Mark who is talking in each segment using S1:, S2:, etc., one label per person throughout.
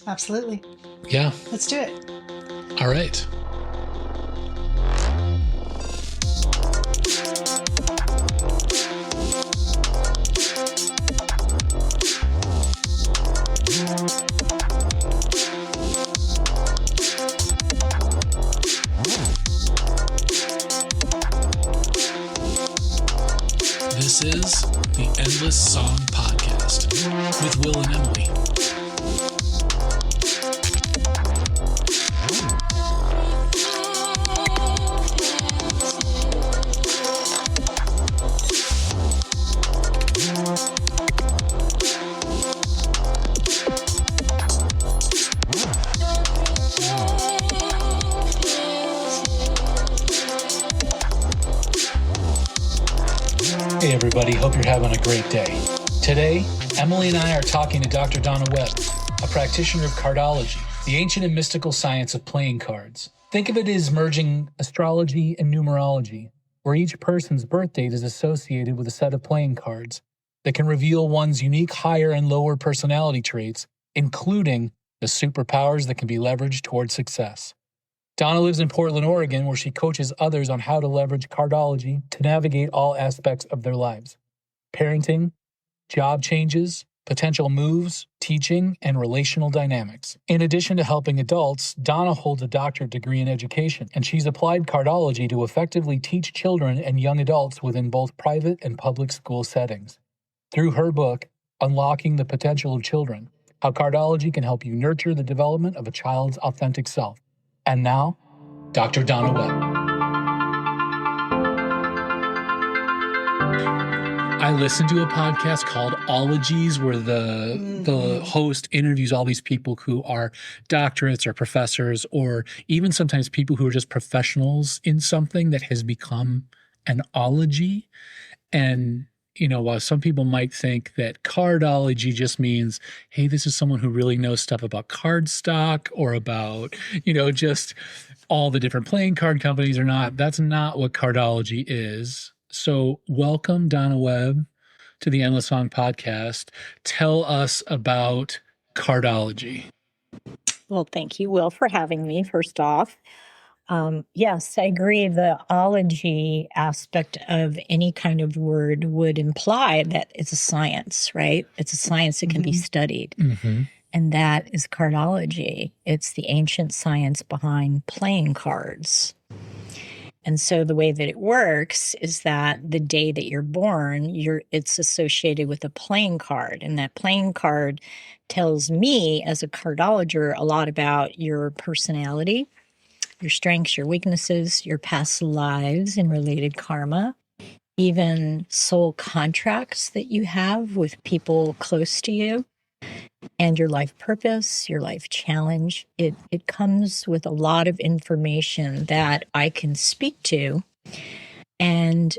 S1: Absolutely.
S2: Yeah.
S1: Let's do it.
S2: All right. This is the Endless Song Podcast with Will and Emily. Hey everybody, hope you're having a great day. Today, Emily and I are talking to Dr. Donna Webb, a practitioner of Cardology, the ancient and mystical science of playing cards. Think of it as merging astrology and numerology, where each person's birth date is associated with a set of playing cards that can reveal one's unique higher and lower personality traits, including the superpowers that can be leveraged towards success. Donna lives in Portland, Oregon, where she coaches others on how to leverage Cardology to navigate all aspects of their lives: parenting, job changes, potential moves, teaching, and relational dynamics. In addition to helping adults, Donna holds a doctorate degree in education, and she's applied Cardology to effectively teach children and young adults within both private and public school settings. Through her book, Unlocking the Potential of Children, How Cardology Can Help You Nurture the Development of a Child's Authentic Self. And now, Dr. Donna Webb. I listened to a podcast called Ologies, where the host interviews all these people who are doctorates or professors, or even sometimes people who are just professionals in something that has become an ology. And while some people might think that Cardology just means, hey, this is someone who really knows stuff about card stock or about, just all the different playing card companies or not, that's not what Cardology is. So welcome, Donna Webb, to the Endless Song Podcast. Tell us about Cardology.
S3: Well, thank you, Will, for having me, first off. Yes, I agree. The ology aspect of any kind of word would imply that it's a science, right? It's a science that can be studied.
S2: Mm-hmm.
S3: And that is cardology. It's the ancient science behind playing cards. And so the way that it works is that the day that you're born, it's associated with a playing card. And that playing card tells me, as a cardologer, a lot about your personality, your strengths, your weaknesses, your past lives and related karma, even soul contracts that you have with people close to you, and your life purpose, your life challenge. It comes with a lot of information that I can speak to and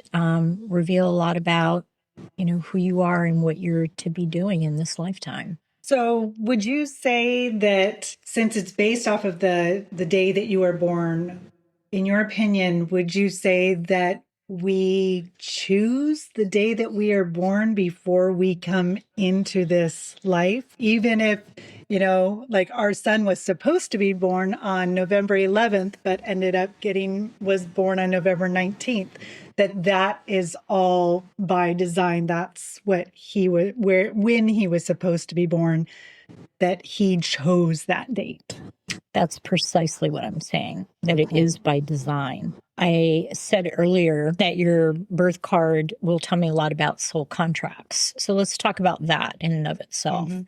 S3: reveal a lot about, who you are and what you're to be doing in this lifetime.
S1: So would you say that since it's based off of the day that you were born, in your opinion, would you say that we choose the day that we are born before we come into this life? Even if, like our son was supposed to be born on November 11th, but was born on November 19th, that is all by design. That's what when he was supposed to be born, that he chose that date.
S3: That's precisely what I'm saying, that it is by design. I said earlier that your birth card will tell me a lot about soul contracts. So let's talk about that in and of itself. Mm-hmm.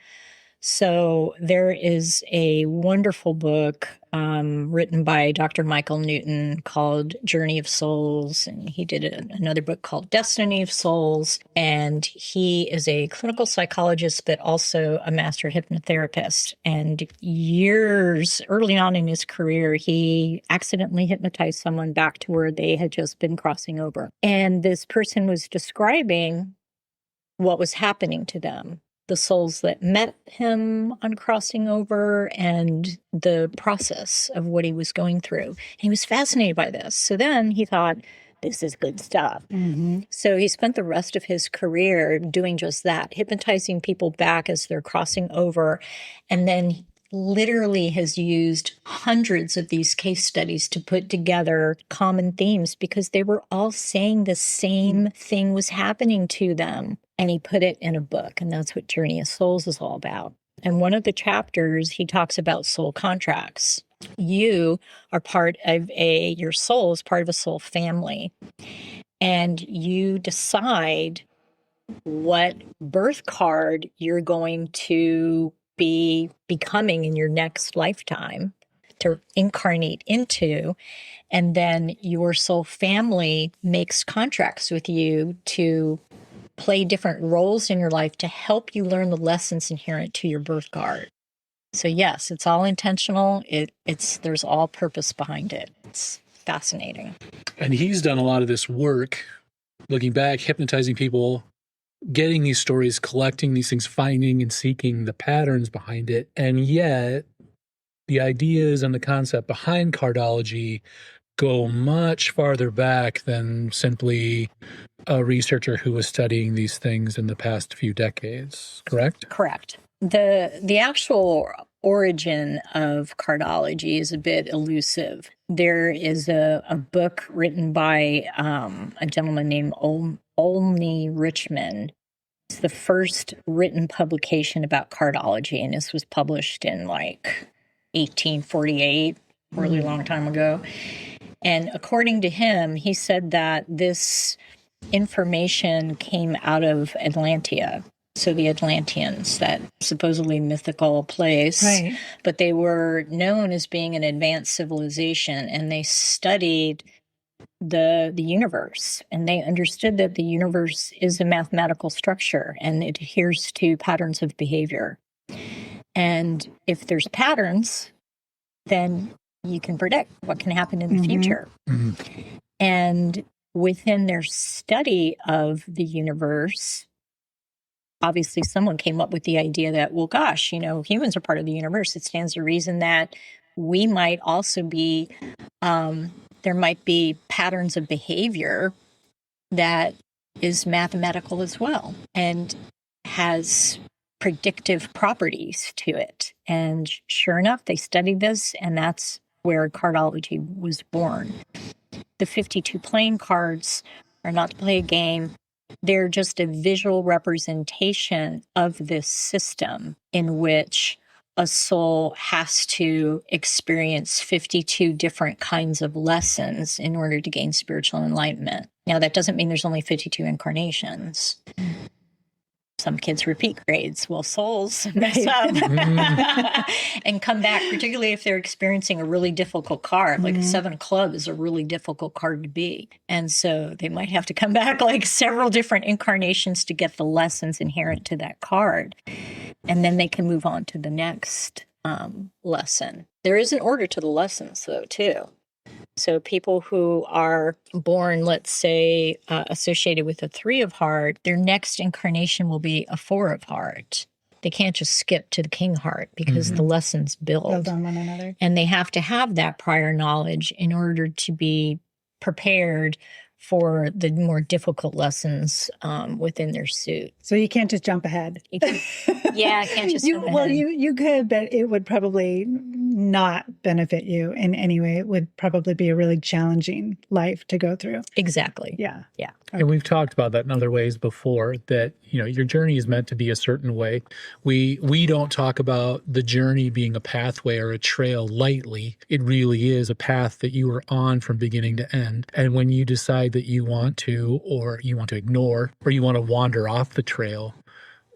S3: So there is a wonderful book written by Dr. Michael Newton called Journey of Souls. And he did another book called Destiny of Souls. And he is a clinical psychologist, but also a master hypnotherapist. And years early on in his career, he accidentally hypnotized someone back to where they had just been crossing over. And this person was describing what was happening to them, the souls that met him on crossing over, and the process of what he was going through. And he was fascinated by this. So then he thought, this is good stuff. Mm-hmm. So he spent the rest of his career doing just that, hypnotizing people back as they're crossing over. And then literally has used hundreds of these case studies to put together common themes because they were all saying the same thing was happening to them. And he put it in a book, and that's what Journey of Souls is all about. And one of the chapters, he talks about soul contracts. You are part of your soul is part of a soul family. And you decide what birth card you're going to be becoming in your next lifetime to incarnate into. And then your soul family makes contracts with you to play different roles in your life to help you learn the lessons inherent to your birth card. So yes, it's all intentional. There's all purpose behind it. It's fascinating.
S2: And he's done a lot of this work, looking back, hypnotizing people, getting these stories, collecting these things, finding and seeking the patterns behind it. And yet the ideas and the concept behind cardology go much farther back than simply a researcher who was studying these things in the past few decades, correct?
S3: Correct. The actual origin of cardology is a bit elusive. There is a book written by a gentleman named Olney Richmond. It's the first written publication about cardology, and this was published in like 1848, really long time ago. And according to him, he said that this information came out of Atlantia. So the Atlanteans, that supposedly mythical place,
S1: Right.
S3: but they were known as being an advanced civilization, and they studied the universe, and they understood that the universe is a mathematical structure and it adheres to patterns of behavior. And if there's patterns, then you can predict what can happen in the future. And within their study of the universe, obviously someone came up with the idea that, well, gosh, humans are part of the universe. It stands to reason that we might also be, there might be patterns of behavior that is mathematical as well and has predictive properties to it. And sure enough, they studied this, and that's where cardology was born. The 52 playing cards are not to play a game. They're just a visual representation of this system in which a soul has to experience 52 different kinds of lessons in order to gain spiritual enlightenment. Now, that doesn't mean there's only 52 incarnations. Some kids repeat grades. Well, souls mess up and come back, particularly if they're experiencing a really difficult card. Like a 7 of club is a really difficult card to be. And so they might have to come back like several different incarnations to get the lessons inherent to that card. And then they can move on to the next lesson. There is an order to the lessons, though, too. So people who are born, let's say, associated with a 3 of heart, their next incarnation will be a 4 of heart. They can't just skip to the king heart because the lessons build
S1: on one another.
S3: And they have to have that prior knowledge in order to be prepared for the more difficult lessons within their suit.
S1: So you can't just jump ahead.
S3: Yeah, I can't just jump ahead.
S1: Well, you could, but it would probably not benefit you in any way. It would probably be a really challenging life to go through.
S3: Exactly.
S1: Yeah.
S3: Yeah.
S2: And we've talked about that in other ways before, that, your journey is meant to be a certain way. We don't talk about the journey being a pathway or a trail lightly. It really is a path that you are on from beginning to end. And when you decide that you want to, or you want to ignore, or you want to wander off the trail,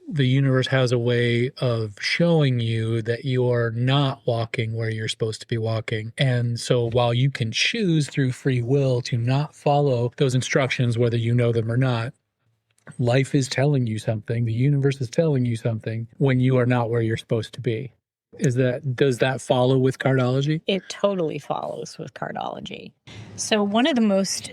S2: the universe has a way of showing you that you are not walking where you're supposed to be walking. And so while you can choose through free will to not follow those instructions, whether you know them or not, life is telling you something. The universe is telling you something when you are not where you're supposed to be. Does that follow with cardology?
S3: It totally follows with cardology. So one of the most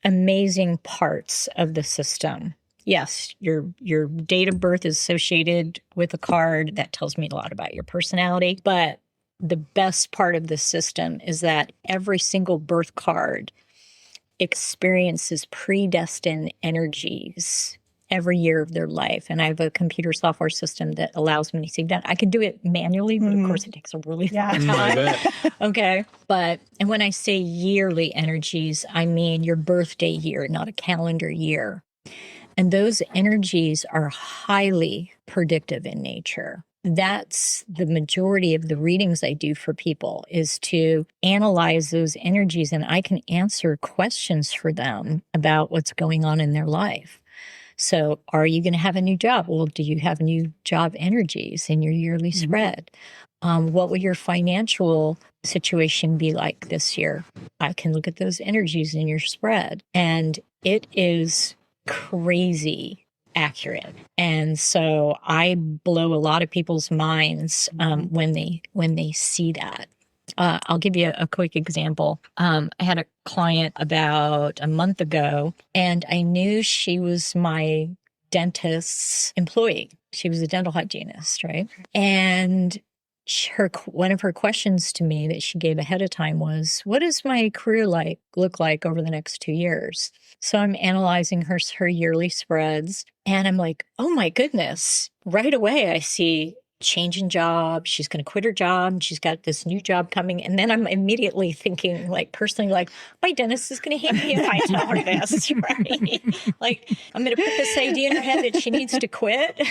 S3: amazing parts of the system, yes, your date of birth is associated with a card that tells me a lot about your personality, but the best part of the system is that every single birth card experiences predestined energies every year of their life. And I have a computer software system that allows me to see that. I can do it manually, but of course it takes a really long time. Okay. And when I say yearly energies, I mean your birthday year, not a calendar year. And those energies are highly predictive in nature. That's the majority of the readings I do for people, is to analyze those energies, and I can answer questions for them about what's going on in their life. So are you going to have a new job? Well, do you have new job energies in your yearly spread? What will your financial situation be like this year? I can look at those energies in your spread, and it is crazy accurate. And so I blow a lot of people's minds when they see that. I'll give you a quick example. I had a client about a month ago, and I knew she was my dentist's employee. She was a dental hygienist, right? And one of her questions to me that she gave ahead of time was, what does my career look like over the next 2 years? So I'm analyzing her yearly spreads, and I'm like, oh my goodness. Right away, I see change in job. She's going to quit her job, and she's got this new job coming. And then I'm immediately thinking, personally, my dentist is going to hate me if I tell her this, right? I'm going to put this idea in her head that she needs to quit.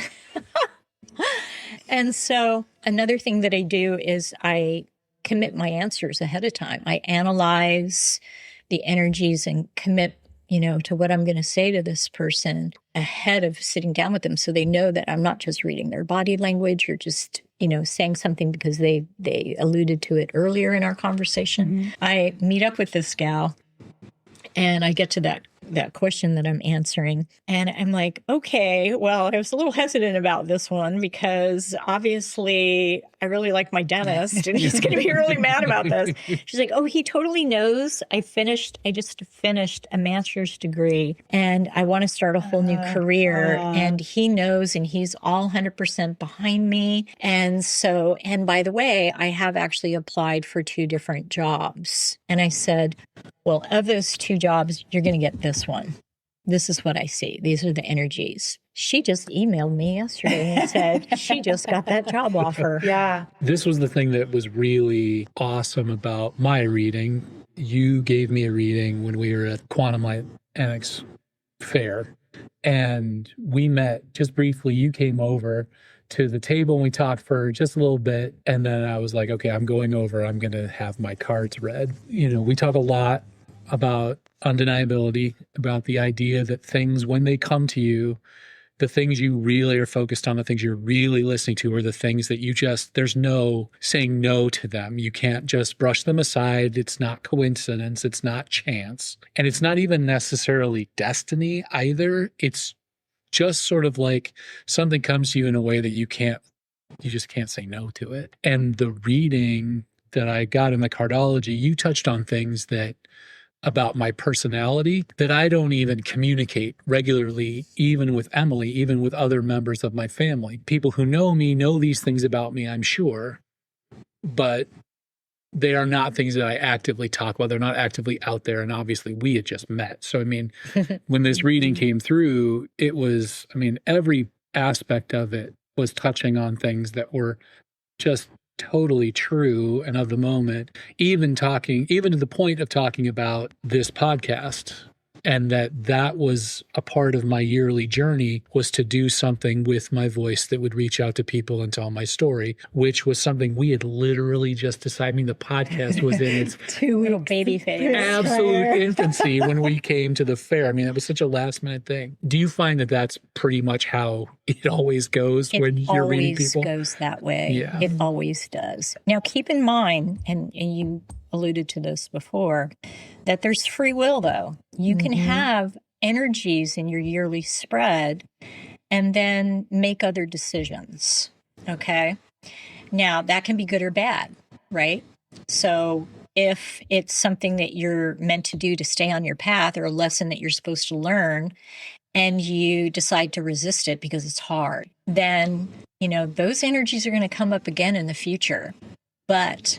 S3: And so another thing that I do is I commit my answers ahead of time. I analyze the energies and commit, to what I'm going to say to this person ahead of sitting down with them, so they know that I'm not just reading their body language or just, saying something because they alluded to it earlier in our conversation. I meet up with this gal, and I get to that question that I'm answering. And I'm like, okay, well, I was a little hesitant about this one because obviously I really like my dentist and he's going to be really mad about this. She's like, oh, he totally knows. I just finished a master's degree and I want to start a whole new career. And he knows, and he's all 100% behind me. And by the way, I have actually applied for 2 different jobs. And I said, well, of those 2 jobs, you're going to get this one. This is what I see. These are the energies. She just emailed me yesterday and said she just got that job offer.
S1: Yeah.
S2: This was the thing that was really awesome about my reading. You gave me a reading when we were at Quantum Light Annex Fair, and we met just briefly. You came over to the table and we talked for just a little bit. And then I was like, okay, I'm going over. I'm going to have my cards read. We talk a lot about undeniability, about the idea that things, when they come to you, the things you really are focused on, the things you're really listening to, are the things that there's no saying no to them. You can't just brush them aside. It's not coincidence. It's not chance. And it's not even necessarily destiny either. It's just sort of like something comes to you in a way that you just can't say no to it. And the reading that I got in the Cardology, you touched on things about my personality that I don't even communicate regularly, even with Emily, even with other members of my family. People who know me know these things about me, I'm sure, but they are not things that I actively talk about. They're not actively out there. And obviously we had just met. So, when this reading came through, it was, every aspect of it was touching on things that were just totally true and of the moment, even to the point of talking about this podcast. And that was a part of my yearly journey, was to do something with my voice that would reach out to people and tell my story, which was something we had literally just decided. The podcast was in its
S1: 2
S3: little baby phase,
S2: absolute infancy when we came to the fair. It was such a last minute thing. Do you find that that's pretty much how it always goes when you're reading people?
S3: It always goes that way.
S2: Yeah.
S3: It always does. Now, keep in mind, and you alluded to this before, that there's free will, though. You can have energies in your yearly spread and then make other decisions, okay? Now, that can be good or bad, right? So if it's something that you're meant to do to stay on your path, or a lesson that you're supposed to learn, and you decide to resist it because it's hard, then, those energies are going to come up again in the future. But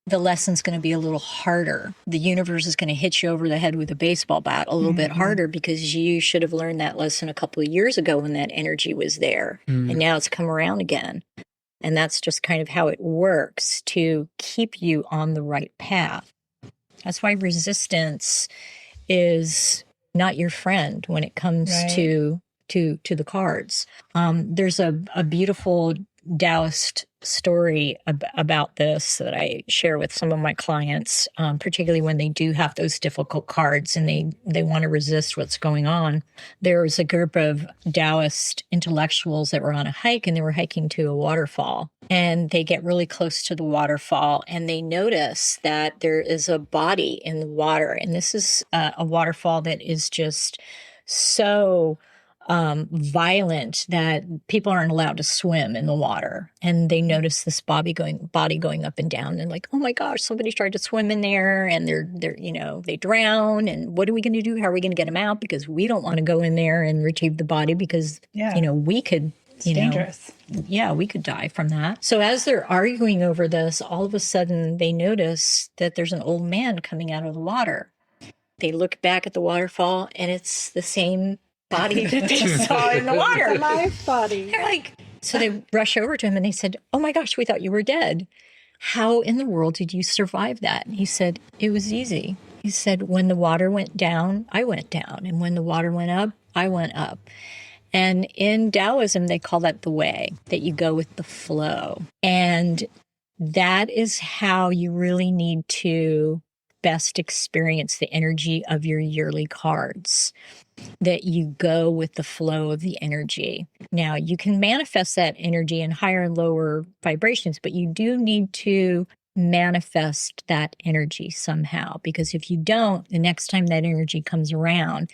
S3: the lesson's going to be a little harder. The universe is going to hit you over the head with a baseball bat a little bit harder because you should have learned that lesson a couple of years ago when that energy was there. And now it's come around again. And that's just kind of how it works to keep you on the right path. That's why resistance is not your friend when it comes to the cards. There's a beautiful Taoist story about this that I share with some of my clients, particularly when they do have those difficult cards and they want to resist what's going on. There was a group of Taoist intellectuals that were on a hike, and they were hiking to a waterfall. And they get really close to the waterfall, and they notice that there is a body in the water. And this is a waterfall that is just so violent that people aren't allowed to swim in the water. And they notice this body going up and down, and like, oh my gosh, somebody tried to swim in there, and they're they drown. And what are we going to do? How are we going to get them out? Because we don't want to go in there and retrieve the body because we could.
S1: It's dangerous.
S3: We could die from that. So as they're arguing over this, all of a sudden they notice that there's an old man coming out of the water. They look back at the waterfall, and it's the same body that they saw in the water.
S1: My body.
S3: They're like, so they rush over to him and they said, oh my gosh, we thought you were dead. How in the world did you survive that? And he said, it was easy. He said, when the water went down, I went down. And when the water went up, I went up. And in Taoism, they call that the way, that you go with the flow. And that is how you really need to best experience the energy of your yearly cards, that you go with the flow of the energy. Now, you can manifest that energy in higher and lower vibrations, but you do need to manifest that energy somehow, because if you don't, the next time that energy comes around,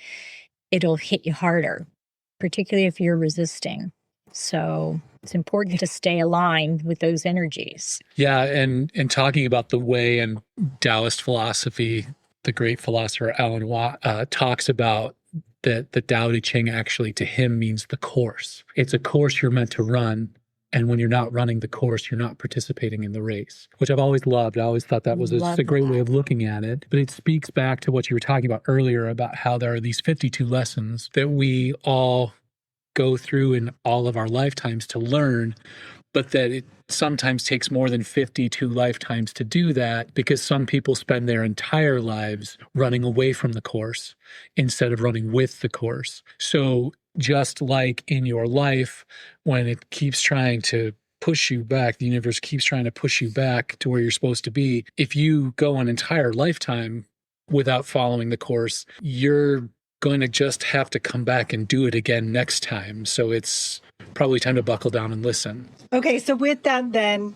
S3: it'll hit you harder, particularly if you're resisting. So it's important to stay aligned with those energies.
S2: Yeah, and talking about the way and Taoist philosophy, the great philosopher Alan Watt talks about that the Tao Te Ching actually to him means the course. It's a course you're meant to run, and when you're not running the course, you're not participating in the race, which I've always loved. I always thought that was a great way of looking at it. But it speaks back to what you were talking about earlier about how there are these 52 lessons that we all go through in all of our lifetimes to learn, but that it sometimes takes more than 52 lifetimes to do that, because some people spend their entire lives running away from the course instead of running with the course. So just like in your life, when it keeps trying to push you back, the universe keeps trying to push you back to where you're supposed to be. If you go an entire lifetime without following the course, you're going to just have to come back and do it again next time. So it's probably time to buckle down and listen.
S1: Okay, so with that then,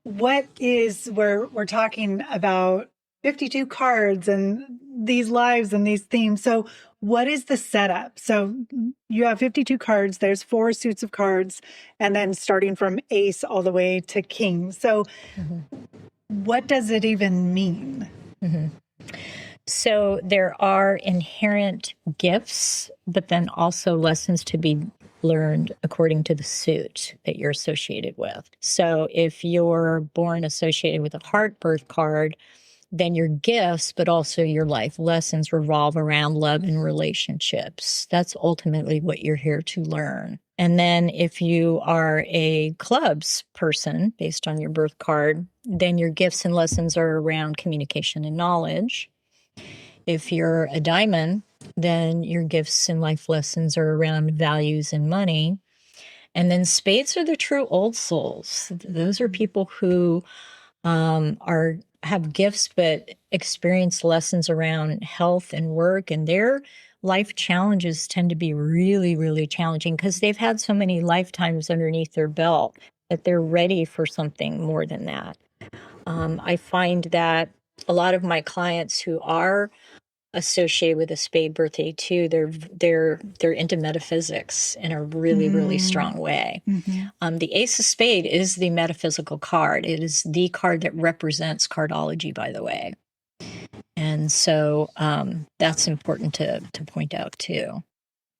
S1: we're talking about 52 cards and these lives and these themes. So what is the setup? So you have 52 cards, there's 4 suits of cards, and then starting from ace all the way to king. So what does it even mean?
S3: So there are inherent gifts, but then also lessons to be learned according to the suit that you're associated with. So if you're born associated with a heart birth card, then your gifts, but also your life lessons revolve around love and relationships. That's ultimately what you're here to learn. And then if you are a clubs person based on your birth card, then your gifts and lessons are around communication and knowledge. If you're a diamond, then your gifts and life lessons are around values and money. And then spades are the true old souls. Those are people who have gifts but experience lessons around health and work, and their life challenges tend to be really, really challenging because they've had so many lifetimes underneath their belt that they're ready for something more than that. I find that a lot of my clients who are associated with a spade birthday too, they're into metaphysics in a really, really strong way. The Ace of Spade is the metaphysical card. It is the card that represents Cardology, by the way. And so that's important to point out too.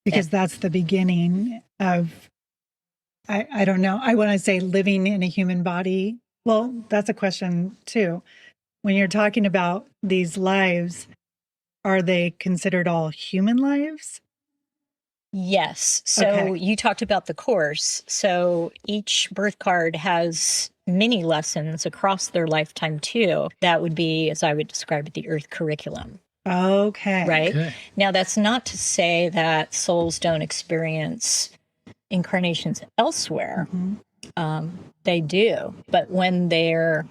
S1: Because that's the beginning of, I don't know, I want to say living in a human body Well, that's a question too. When you're talking about these lives, are they considered all human lives?
S3: Yes. So
S1: Okay.
S3: you talked about the course. So each birth card has many lessons across their lifetime too. That would be, as I would describe it, the Earth curriculum.
S1: Okay.
S3: Right.
S2: Okay.
S3: Now, that's not to say that souls don't experience incarnations elsewhere. They do. But when they're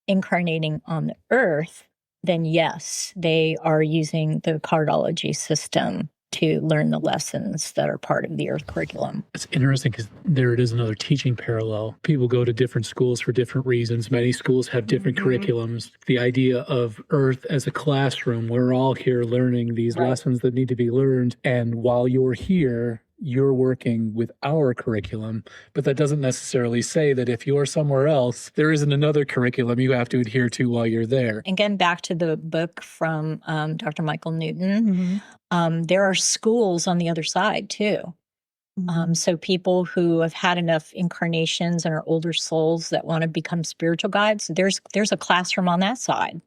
S3: incarnating on the earth, then yes, they are using the Cardology system to learn the lessons that are part of the earth curriculum.
S2: It's interesting because there it is, another teaching parallel. People go to different schools for different reasons. Many schools have different curriculums. The idea of Earth as a classroom, we're all here learning these lessons that need to be learned. And while you're here, you're working with our curriculum, but that doesn't necessarily say that if you're somewhere else, there isn't another curriculum you have to adhere to while you're there.
S3: And again, back to the book from Dr. Michael Newton, there are schools on the other side too. So people who have had enough incarnations and are older souls that want to become spiritual guides, there's a classroom on that side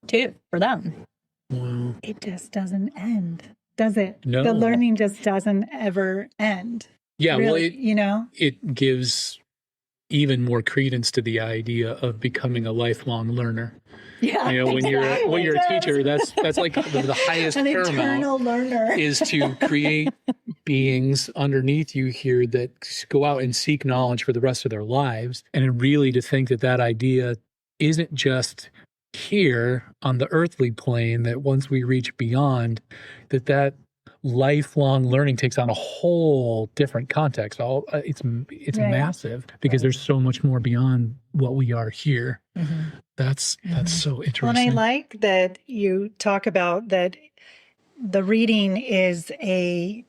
S3: too for them.
S2: Wow.
S1: It just doesn't end, does it?
S2: No.
S1: The learning just doesn't ever end.
S2: Yeah,
S1: Really,
S2: well, it gives even more credence to the idea of becoming a lifelong learner.
S1: Yeah,
S2: When you're a teacher, that's like the highest
S1: an eternal
S2: paramount
S1: learner
S2: is to create beings underneath you here that go out and seek knowledge for the rest of their lives. And really to think that idea isn't just here on the earthly plane, that once we reach beyond, that lifelong learning takes on a whole different context. It's massive because there's so much more beyond what we are here. That's so interesting.
S1: Well, and I like that you talk about that the reading is a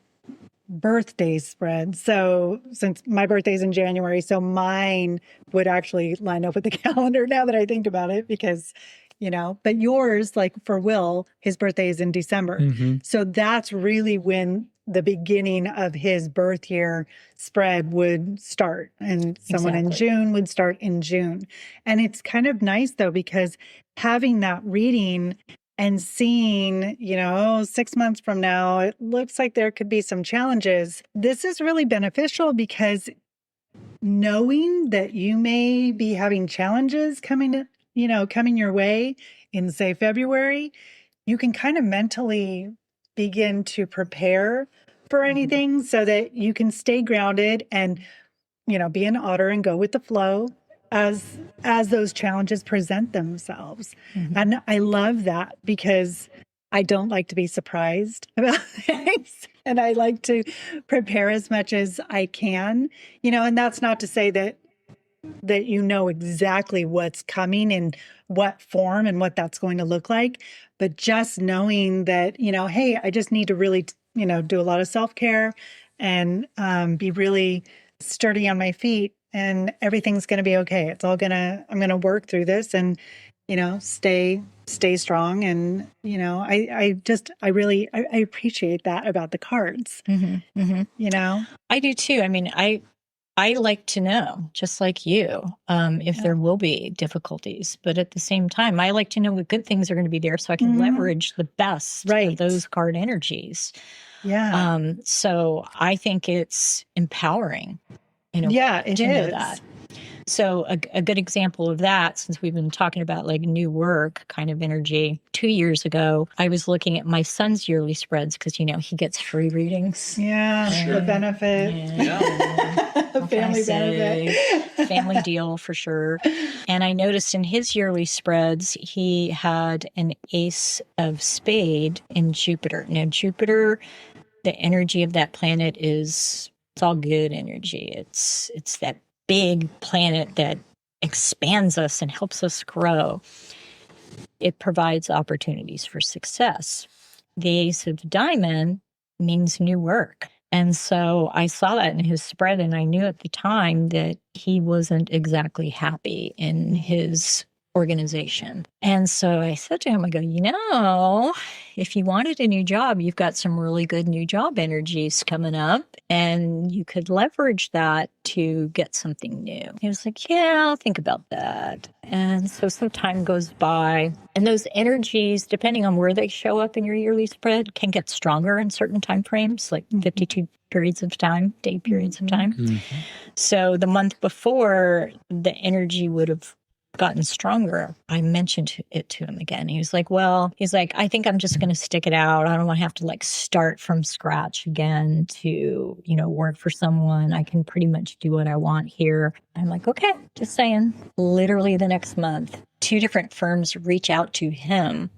S1: birthday spread. So since my birthday's in January, so mine would actually line up with the calendar now that I think about it, because but yours, like for Will, his birthday is in December. So that's really when the beginning of his birth year spread would start. And someone in June would start in June. And it's kind of nice though, because having that reading and seeing, 6 months from now, it looks like there could be some challenges. This is really beneficial because knowing that you may be having challenges coming your way in, say, February, you can kind of mentally begin to prepare for anything so that you can stay grounded and, be an otter and go with the flow as those challenges present themselves. And I love that because I don't like to be surprised about things. And I like to prepare as much as I can, and that's not to say that exactly what's coming and what form and what that's going to look like. But just knowing that, hey, I just need to really, do a lot of self-care and be really sturdy on my feet, and everything's going to be okay. I'm going to work through this and, stay strong. And, I appreciate that about the cards,
S3: I do too. I mean, I like to know, just like you, if there will be difficulties. But at the same time, I like to know what good things are going to be there so I can leverage the best of those card energies.
S1: Yeah.
S3: So I think it's empowering to know that. So a good example of that, since we've been talking about like new work kind of energy, 2 years ago, I was looking at my son's yearly spreads because, he gets free readings.
S1: Yeah, the benefit. Family benefit.
S3: Family deal for sure. And I noticed in his yearly spreads, he had an ace of spade in Jupiter. Now, Jupiter, the energy of that planet it's all good energy. It's that big planet that expands us and helps us grow. It provides opportunities for success. The ace of diamond means new work. And so I saw that in his spread, and I knew at the time that he wasn't exactly happy in his organization. And so I said to him, I go, if you wanted a new job, you've got some really good new job energies coming up, and you could leverage that to get something new. He was like, yeah, I'll think about that. And so some time goes by, and those energies, depending on where they show up in your yearly spread, can get stronger in certain time frames, like 52 periods of time, day periods of time.
S2: Mm-hmm.
S3: So the month before, the energy would have gotten stronger. I mentioned it to him again. He was like, I think I'm just going to stick it out. I don't want to have to like start from scratch again to, work for someone. I can pretty much do what I want here. I'm like, okay, just saying. Literally the next month, 2 different firms reach out to him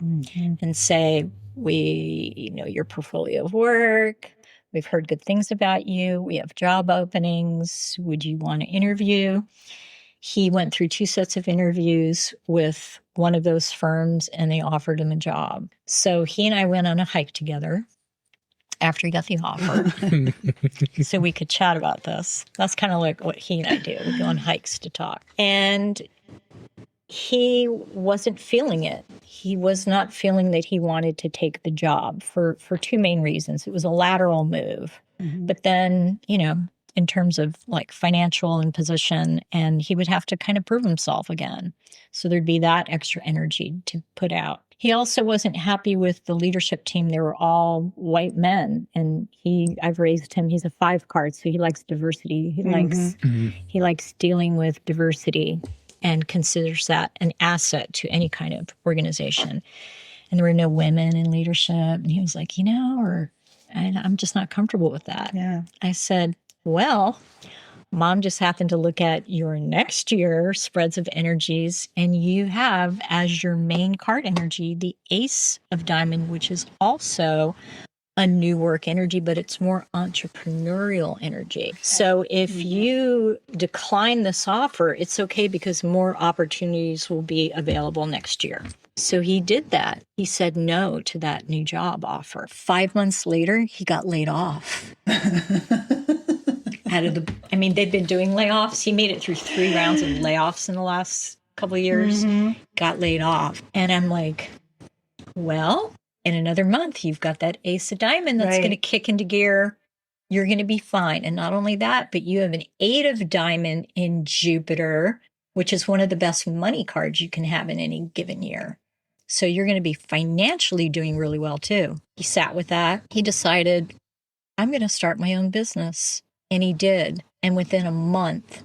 S3: and say, we know your portfolio of work. We've heard good things about you. We have job openings. Would you want to interview? He went through 2 sets of interviews with one of those firms, and they offered him a job. So he and I went on a hike together after he got the offer so we could chat about this. That's kind of like what he and I do. We go on hikes to talk. And he wasn't feeling it. He was not feeling that he wanted to take the job for 2 main reasons. It was a lateral move. Mm-hmm. But then, in terms of like financial and position, and he would have to kind of prove himself again. So there'd be that extra energy to put out. He also wasn't happy with the leadership team. They were all white men, and I've raised him. He's a 5 card, so he likes diversity. He likes dealing with diversity and considers that an asset to any kind of organization. And there were no women in leadership. And he was like, I'm just not comfortable with that.
S1: Yeah.
S3: I said, well, Mom just happened to look at your next year spreads of energies, and you have as your main card energy the Ace of Diamond, which is also a new work energy, but it's more entrepreneurial energy. So if you decline this offer, it's okay because more opportunities will be available next year. So he did that. He said no to that new job offer. 5 months later, he got laid off. They'd been doing layoffs. He made it through 3 rounds of layoffs in the last couple of years, got laid off. And I'm like, well, in another month, you've got that Ace of Diamond that's going to kick into gear. You're going to be fine. And not only that, but you have an 8 of Diamond in Jupiter, which is one of the best money cards you can have in any given year. So you're going to be financially doing really well too. He sat with that. He decided, I'm going to start my own business. And he did. And within a month,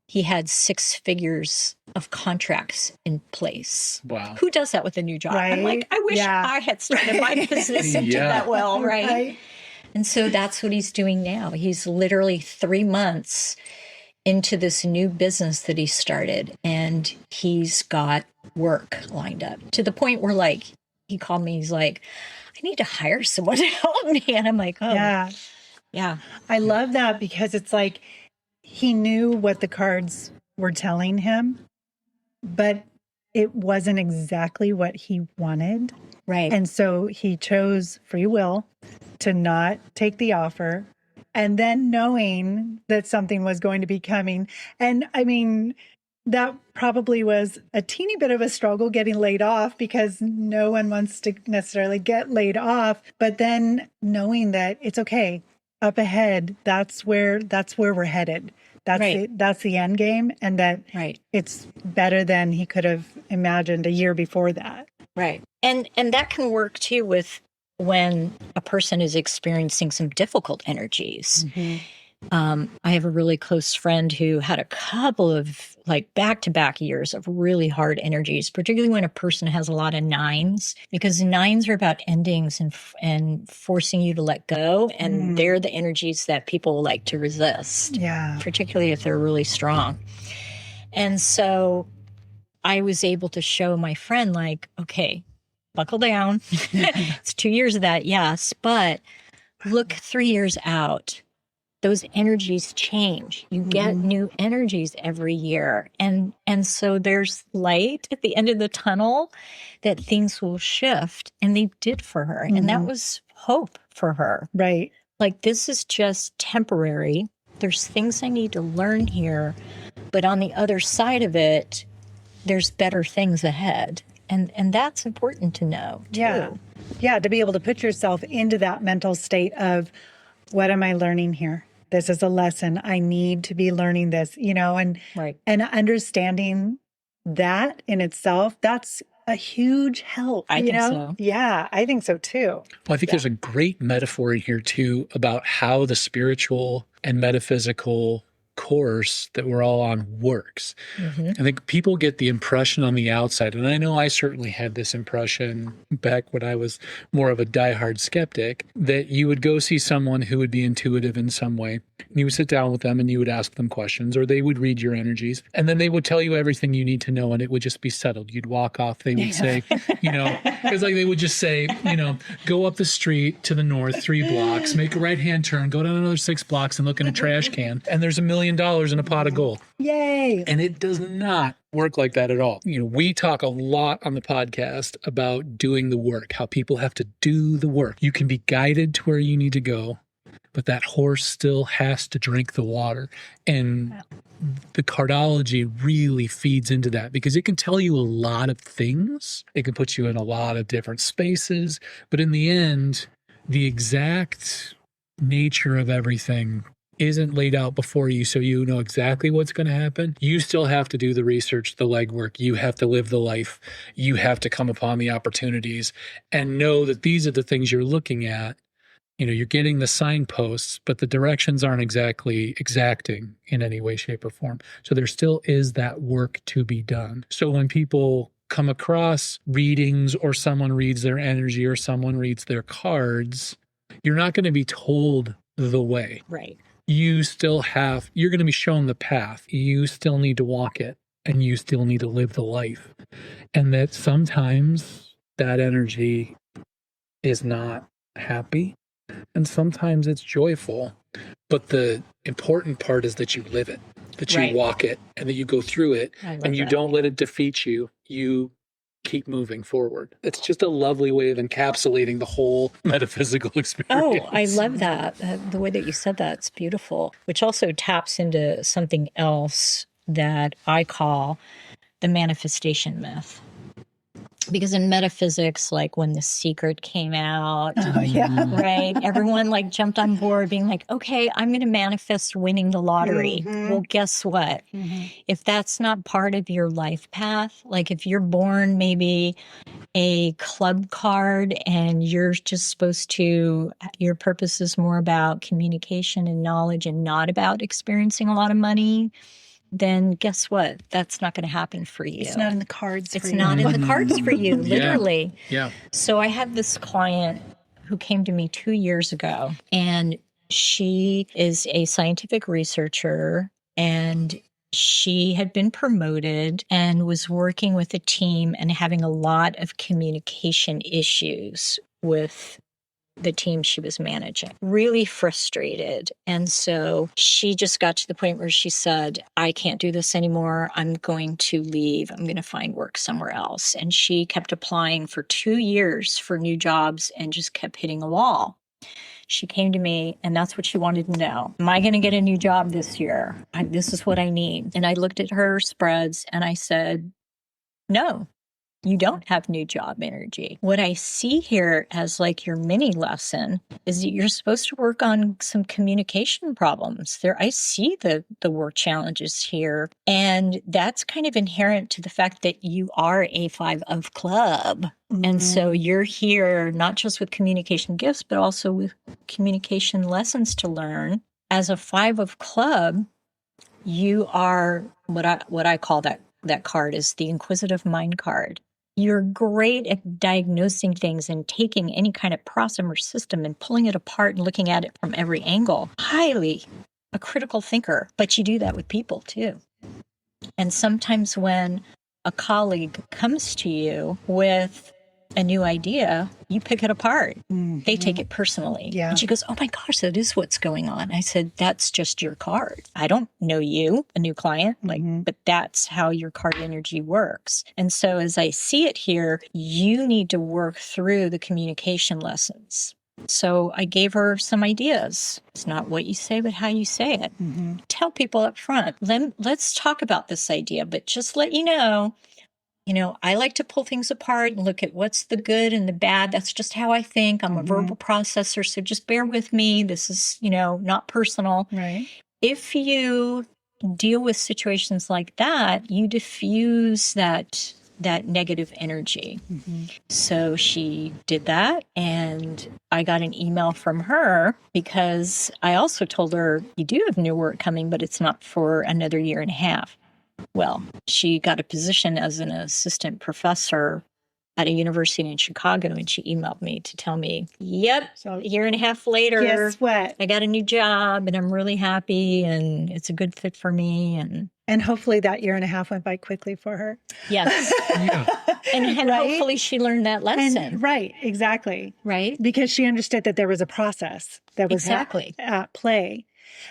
S3: he had 6 figures of contracts in place.
S2: Wow.
S3: Who does that with a new job?
S1: Right?
S3: I'm like, I wish I had started my business and did that well, right? And so that's what he's doing now. He's literally 3 months into this new business that he started, and he's got work lined up to the point where, like, he called me. He's like, I need to hire someone to help me. And I'm like, oh, yeah.
S1: I love that because it's like he knew what the cards were telling him, but it wasn't exactly what he wanted.
S3: Right.
S1: And so he chose free will to not take the offer. And then knowing that something was going to be coming. And I mean, that probably was a teeny bit of a struggle getting laid off because no one wants to necessarily get laid off. But then knowing that it's okay, up ahead, that's where we're headed. That's the end game, and that it's better than he could have imagined a year before that.
S3: Right. And that can work too with when a person is experiencing some difficult energies. Mm-hmm. I have a really close friend who had a couple of like back-to-back years of really hard energies, particularly when a person has a lot of 9s, because 9s are about endings and forcing you to let go. And they're the energies that people like to resist, particularly if they're really strong. And so I was able to show my friend, like, okay, buckle down. It's 2 years of that, yes, but look 3 years out. Those energies change. You get new energies every year. And so there's light at the end of the tunnel that things will shift. And they did for her. And that was hope for her.
S1: Right.
S3: Like, this is just temporary. There's things I need to learn here. But on the other side of it, there's better things ahead. And that's important to know, too.
S1: Yeah. Yeah, to be able to put yourself into that mental state of, what am I learning here? This is a lesson. I need to be learning this, and
S3: Right.
S1: and understanding that in itself, that's a huge help.
S3: I think so.
S1: Yeah, I think so too.
S2: Well, I think there's a great metaphor in here too about how the spiritual and metaphysical course that we're all on works. I think people get the impression on the outside, and I know I certainly had this impression back when I was more of a diehard skeptic, that you would go see someone who would be intuitive in some way, and you would sit down with them and you would ask them questions, or they would read your energies, and then they would tell you everything you need to know, and it would just be settled. You'd walk off. They would say, because they would just say, go up the street to the north 3 blocks, make a right-hand turn, go down another 6 blocks and look in a trash can, and there's $1 million in a pot of gold.
S1: Yay.
S2: And it does not work like that at all. We talk a lot on the podcast about doing the work, how people have to do the work. You can be guided to where you need to go, but that horse still has to drink the water. And the Cardology really feeds into that because it can tell you a lot of things. It can put you in a lot of different spaces. But in the end, the exact nature of everything isn't laid out before you, so you know exactly what's going to happen. You still have to do the research, the legwork. You have to live the life. You have to come upon the opportunities and know that these are the things you're looking at. You're getting the signposts, but the directions aren't exactly exacting in any way, shape, or form. So there still is that work to be done. So when people come across readings or someone reads their energy or someone reads their cards, you're not going to be told the way.
S3: Right.
S2: You're going to be shown the path. You still need to walk it, and you still need to live the life. And that sometimes that energy is not happy, and sometimes it's joyful. But the important part is that you live it, that you walk it, and that you go through it, and you don't let it defeat you. You keep moving forward. It's just a lovely way of encapsulating the whole metaphysical experience.
S3: Oh, I love that. The way that you said that's beautiful, which also taps into something else that I call the manifestation myth. Because in metaphysics, like when The Secret came out, right? Everyone jumped on board being like, okay, I'm going to manifest winning the lottery. Well, guess what? If that's not part of your life path, like if you're born maybe a club card and you're just supposed to, your purpose is more about communication and knowledge and not about experiencing a lot of money, then guess what? That's not going to happen for you.
S1: It's not in the cards
S3: It's not in the cards for you, literally.
S2: Yeah.
S3: So I had this client who came to me 2 years ago, and she is a scientific researcher, and she had been promoted and was working with a team and having a lot of communication issues with the team she was managing. Really frustrated. And so she just got to the point where she said, I can't do this anymore. I'm going to leave. I'm going to find work somewhere else. And she kept applying for 2 years for new jobs and just kept hitting a wall. She came to me, and that's what she wanted to know. Am I going to get a new job this year? This is what I need. And I looked at her spreads and I said, no. You don't have new job energy. What I see here as your mini lesson is that you're supposed to work on some communication problems. I see the work challenges here. And that's kind of inherent to the fact that you are a 5 of club. And so you're here not just with communication gifts, but also with communication lessons to learn. As a 5 of club, you are what I call that card is the inquisitive mind card. You're great at diagnosing things and taking any kind of problem or system and pulling it apart and looking at it from every angle. Highly a critical thinker, but you do that with people too. And sometimes when a colleague comes to you with a new idea, you pick it apart. They take it personally.
S1: Yeah.
S3: And she goes, oh my gosh, that is what's going on. I said, that's just your card. I don't know you, a new client, but that's how your card energy works. And so as I see it here, you need to work through the communication lessons. So I gave her some ideas. It's not what you say, but how you say it. Tell people up front, let's talk about this idea, but just let you know, I like to pull things apart and look at what's the good and the bad. That's just how I think. I'm a verbal processor, so just bear with me. This is, not personal.
S1: Right.
S3: If you deal with situations like that, you diffuse that negative energy. So she did that, and I got an email from her because I also told her, you do have new work coming, but it's not for another year and a half. Well, she got a position as an assistant professor at a university in Chicago, and she emailed me to tell me, yep,
S1: So
S3: a year and a half later,
S1: guess what?
S3: I got a new job and I'm really happy and it's a good fit for me.
S1: And hopefully that year and a half went by quickly for her.
S3: Yes.
S2: Yeah.
S3: And
S1: Right?
S3: hopefully she learned that lesson.
S1: Right, exactly.
S3: Right?
S1: Because she understood that there was a process that was
S3: Exactly.
S1: at play.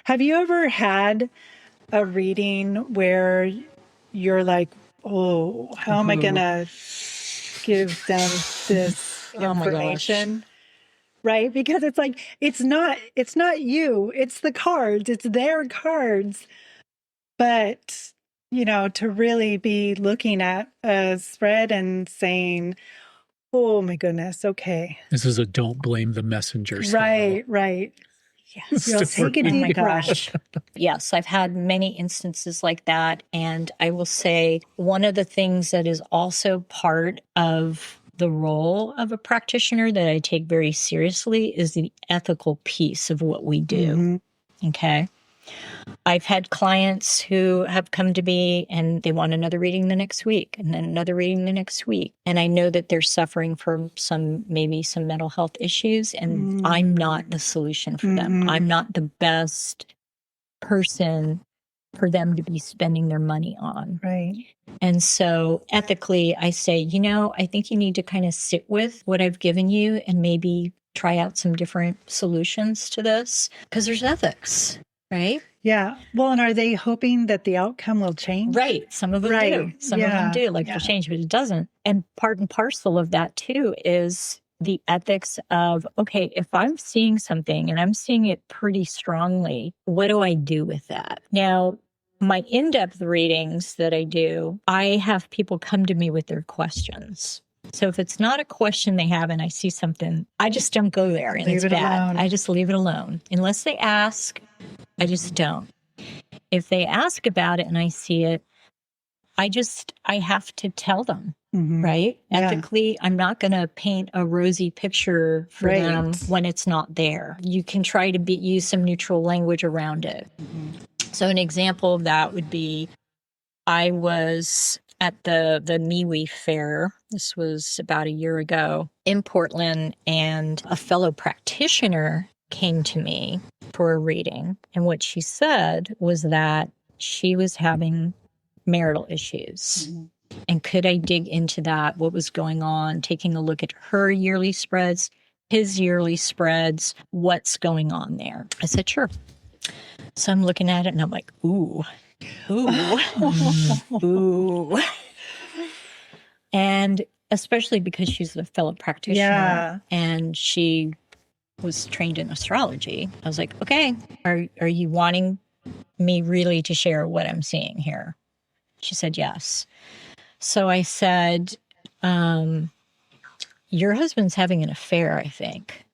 S1: Have you ever had a reading where you're like, oh, how am I going to give them this
S3: Oh my gosh.
S1: information? Right? Because it's like, it's not you, it's the cards, it's their cards. But, to really be looking at a spread and saying, oh my goodness, okay.
S2: This is a don't blame the messenger style.
S1: Right.
S3: Yes.
S1: You'll take a
S3: Oh my
S1: deep breath.
S3: gosh. Yes, I've had many instances like that. And I will say one of the things that is also part of the role of a practitioner that I take very seriously is the ethical piece of what we do. Okay. I've had clients who have come to me and they want another reading the next week and then another reading the next week. And I know that they're suffering from maybe some mental health issues, and I'm not the solution for them. I'm not the best person for them to be spending their money on.
S1: Right.
S3: And so ethically, I say, I think you need to kind of sit with what I've given you and maybe try out some different solutions to this, because there's ethics, right?
S1: Yeah. Well, and are they hoping that the outcome will change?
S3: Right. Some of them do. Some of them do like to change, but it doesn't. And part and parcel of that too is the ethics of, okay, if I'm seeing something and I'm seeing it pretty strongly, what do I do with that? Now, my in-depth readings that I do, I have people come to me with their questions. So if it's not a question they have and I see something, I just don't go there and it's bad. I just leave it alone. Unless they ask, I just don't. If they ask about it and I see it, I have to tell them, right? Ethically, I'm not going to paint a rosy picture for them when it's not there. You can try to use some neutral language around it. So an example of that would be, I was at the MeWe fair. This was about a year ago in Portland, and a fellow practitioner came to me for a reading. And what she said was that she was having marital issues. And could I dig into that? What was going on? Taking a look at her yearly spreads, his yearly spreads, what's going on there? I said, sure. So I'm looking at it and I'm like, ooh. And especially because she's a fellow practitioner and she was trained in astrology, I was like, okay, are you wanting me really to share what I'm seeing here? She said, yes. So I said, your husband's having an affair, I think,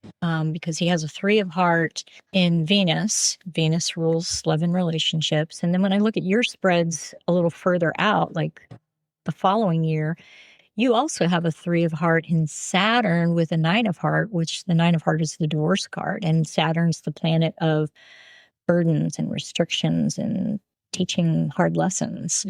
S3: because he has a 3 of heart in Venus. Venus rules love and relationships. And then when I look at your spreads a little further out, like the following year, you also have a 3 of heart in Saturn with a 9 of heart, which the 9 of heart is the divorce card. And Saturn's the planet of burdens and restrictions and teaching hard lessons.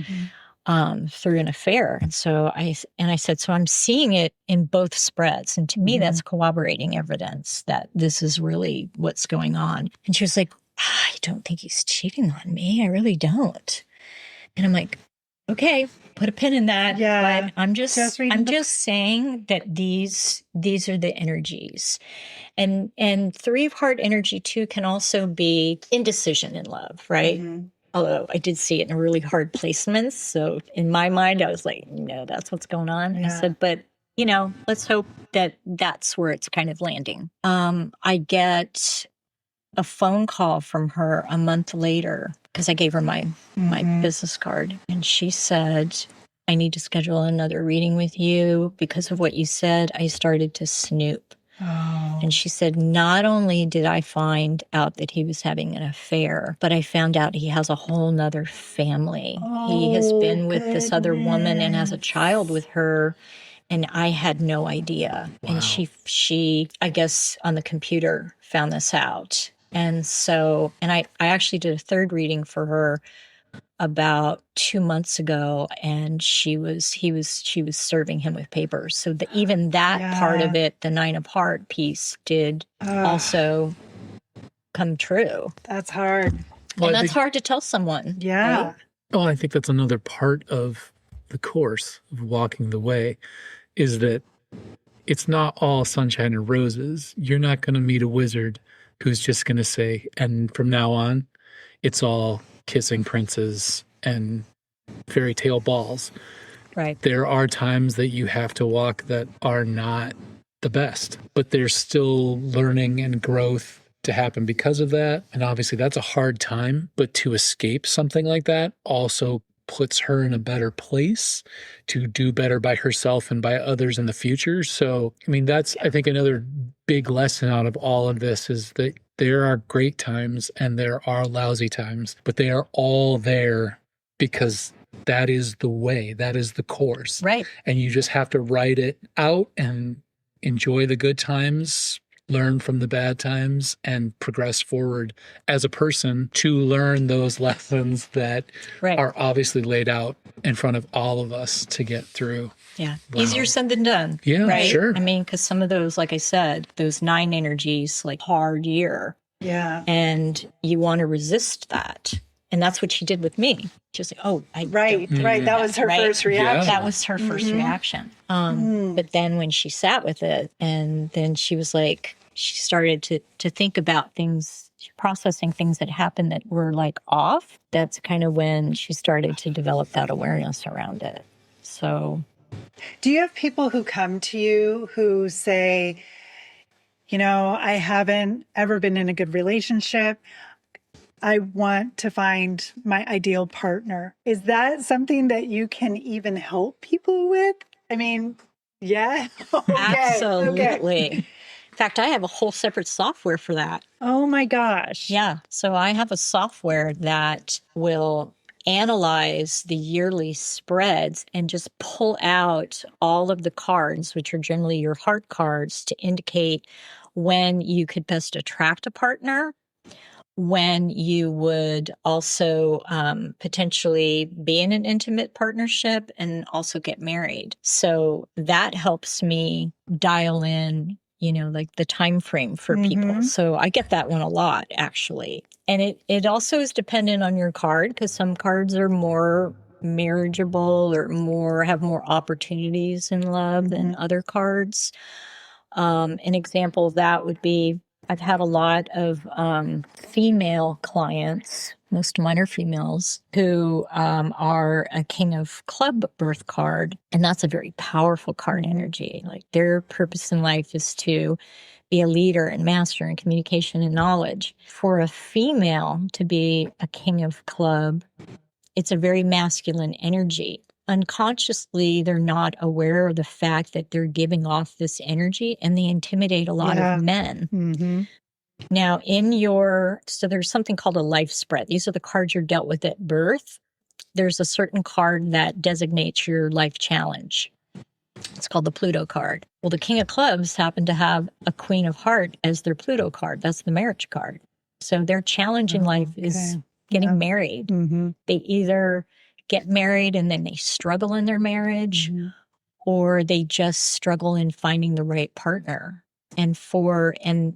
S3: Through an affair. And so I said, so I'm seeing it in both spreads. And to me, that's corroborating evidence that this is really what's going on. And she was like, I don't think he's cheating on me. I really don't. And I'm like, okay, put a pin in that.
S1: Yeah.
S3: But I'm just saying that these are the energies. And 3 of heart energy too can also be indecision in love, right? Although I did see it in really hard placements. So in my mind, I was like, no, that's what's going on. I said, but, let's hope that that's where it's kind of landing. I get a phone call from her a month later because I gave her my business card. And she said, I need to schedule another reading with you because of what you said. I started to snoop.
S1: Oh.
S3: And she said, not only did I find out that he was having an affair, but I found out he has a whole nother family. He has been with this other woman and has a child with her. And I had no idea.
S2: Wow.
S3: And she, I guess, on the computer found this out. And so, and I actually did a third reading for her about 2 months ago, and she was serving him with papers. So even that part of it, the 9 of Heart piece, did also come true.
S1: That's hard.
S3: Well, and that's hard to tell someone.
S1: Yeah.
S3: Right?
S2: Well, I think that's another part of the course of walking the way, is that it's not all sunshine and roses. You're not going to meet a wizard who's just going to say, and from now on, it's all kissing princes and fairy tale balls.
S3: Right.
S2: There are times that you have to walk that are not the best, but there's still learning and growth to happen because of that. And obviously that's a hard time, but to escape something like that also puts her in a better place to do better by herself and by others in the future. So, I mean, that's, I think, another big lesson out of all of this is that there are great times and there are lousy times, but they are all there because that is the way, that is the course.
S3: Right.
S2: And you just have to write it out and enjoy the good times, learn from the bad times, and progress forward as a person to learn those lessons that are obviously laid out in front of all of us to get through.
S3: Yeah. Wow. Easier said than done.
S2: Yeah,
S3: right?
S2: Sure.
S3: I mean, because some of those, like I said, those 9 energies, like hard year.
S1: Yeah.
S3: And you want to resist that. And that's what she did with me. Just like, oh,
S1: right. That was her first reaction.
S3: Yeah. That was her first reaction. But then when she sat with it, and then she was like, she started to think about things, processing things that happened that were like off. That's kind of when she started to develop that awareness around it. So,
S1: do you have people who come to you who say, you know, I haven't ever been in a good relationship. I want to find my ideal partner. Is that something that you can even help people with? I mean, yeah. Okay.
S3: Absolutely.
S1: Okay.
S3: In fact, I have a whole separate software for that.
S1: Oh my gosh.
S3: Yeah. So I have a software that will analyze the yearly spreads and just pull out all of the cards, which are generally your heart cards, to indicate when you could best attract a partner, when you would also potentially be in an intimate partnership and also get married. So that helps me dial in, you know, like the time frame for people. So I get that one a lot, actually. And it also is dependent on your card, because some cards are more marriageable or have more opportunities in love than other cards. An example of that would be, I've had a lot of female clients, most of mine are females, who are a King of Club birth card. And that's a very powerful card energy. Like, their purpose in life is to be a leader and master in communication and knowledge. For a female to be a King of Club, it's a very masculine energy. Unconsciously, they're not aware of the fact that they're giving off this energy, and they intimidate a lot of men. Now, so there's something called a life spread. These are the cards you're dealt with at birth. There's a certain card that designates your life challenge. It's called the Pluto card. Well, the King of Clubs happen to have a Queen of Heart as their Pluto card. That's the marriage card. So their challenge in life is getting married. They either get married and then they struggle in their marriage, or they just struggle in finding the right partner. And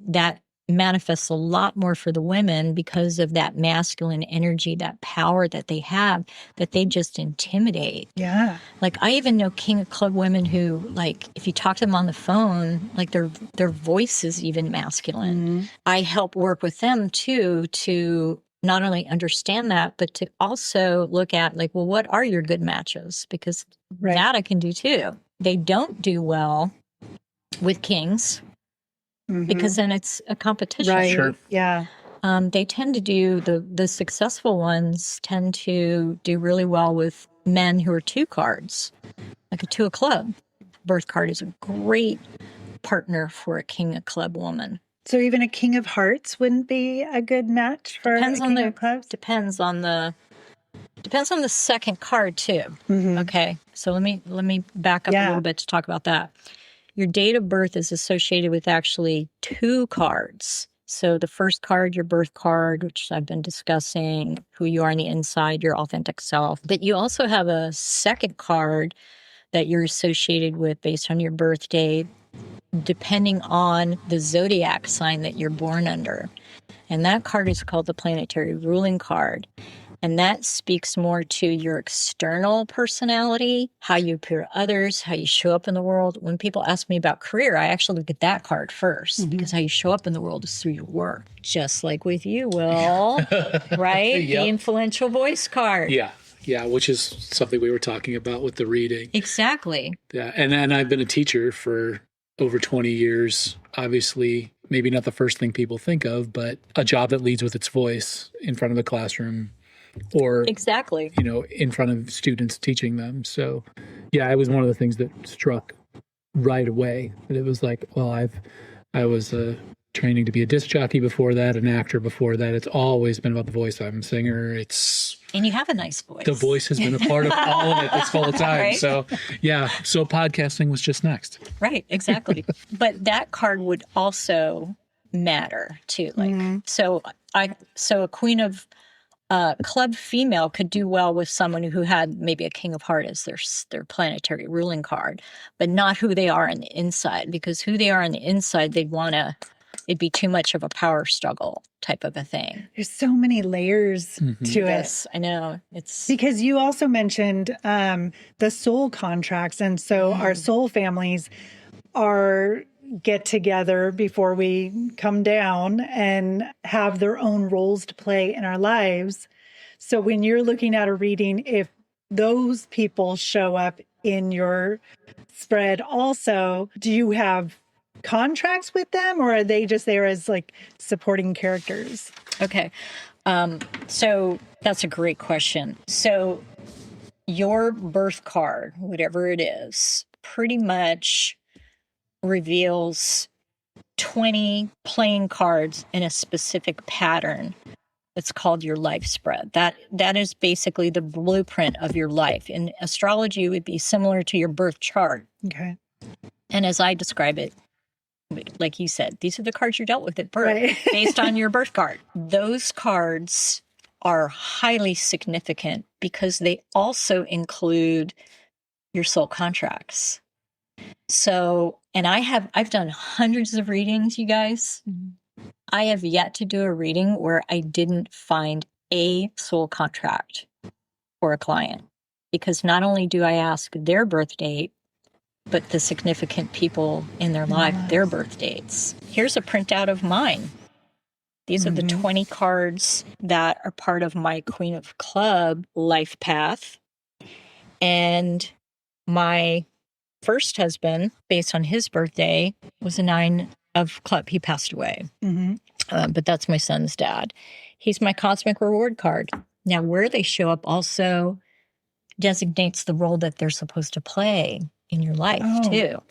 S3: that manifests a lot more for the women because of that masculine energy, that power that they have, that they just intimidate.
S1: Yeah.
S3: Like, I even know King of Club women who, like, if you talk to them on the phone, like, their voice is even masculine. I help work with them too, to not only understand that, but to also look at, like, well, what are your good matches? Because that I can do too. They don't do well with kings, because then it's a competition.
S1: Right.
S2: Sure.
S1: Yeah.
S3: They tend to do, the successful ones tend to do really well with men who are 2 cards, like a 2 of club. Birth card is a great partner for a king of club woman.
S1: So even a king of hearts wouldn't be a good match for a king of clubs?
S3: Depends on the second card too. Okay. So let me back up a little bit to talk about that. Your date of birth is associated with actually 2 cards. So the first card, your birth card, which I've been discussing, who you are on the inside, your authentic self. But you also have a second card that you're associated with based on your birth date, depending on the zodiac sign that you're born under. And that card is called the planetary ruling card. And that speaks more to your external personality, how you appear to others, how you show up in the world. When people ask me about career, I actually look at that card first because how you show up in the world is through your work. Just like with you, Will, right?
S2: Yep.
S3: The influential voice card.
S2: Yeah, which is something we were talking about with the reading.
S3: Exactly.
S2: Yeah, and I've been a teacher for over 20 years. Obviously, maybe not the first thing people think of, but a job that leads with its voice in front of the classroom. Or
S3: exactly,
S2: in front of students teaching them. So, yeah, it was one of the things that struck right away. That it was like, well, I was training to be a disc jockey before that, an actor before that. It's always been about the voice. I'm a singer.
S3: And you have a nice voice.
S2: The voice has been a part of all of it this whole time.
S3: Right?
S2: So, yeah. So podcasting was just next.
S3: Right. Exactly. But that card would also matter too. Like, so a queen of club female could do well with someone who had maybe a king of heart as their planetary ruling card, but not who they are on the inside, because who they are on the inside, it'd be too much of a power struggle type of a thing.
S1: There's so many layers to it.
S3: Yes, I know. It's
S1: because you also mentioned the soul contracts. And so our soul families are get together before we come down and have their own roles to play in our lives. So when you're looking at a reading, if those people show up in your spread also, do you have contracts with them, or are they just there as like supporting characters?
S3: Okay. So that's a great question. So your birth card, whatever it is, pretty much reveals 20 playing cards in a specific pattern. It's called your life spread. That is basically the blueprint of your life. In astrology, it would be similar to your birth chart.
S1: Okay.
S3: And as I describe it, like you said, these are the cards you dealt with at birth, based on your birth card. Those cards are highly significant because they also include your soul contracts. So, and I've done hundreds of readings, you guys. I have yet to do a reading where I didn't find a soul contract for a client, because not only do I ask their birth date, but the significant people in their life, their birth dates. Here's a printout of mine. These are the 20 cards that are part of my Queen of Club life path. And my first husband, based on his birthday, was a 9 of club. He passed away. But that's my son's dad. He's my cosmic reward card. Now, where they show up also designates the role that they're supposed to play in your life, too.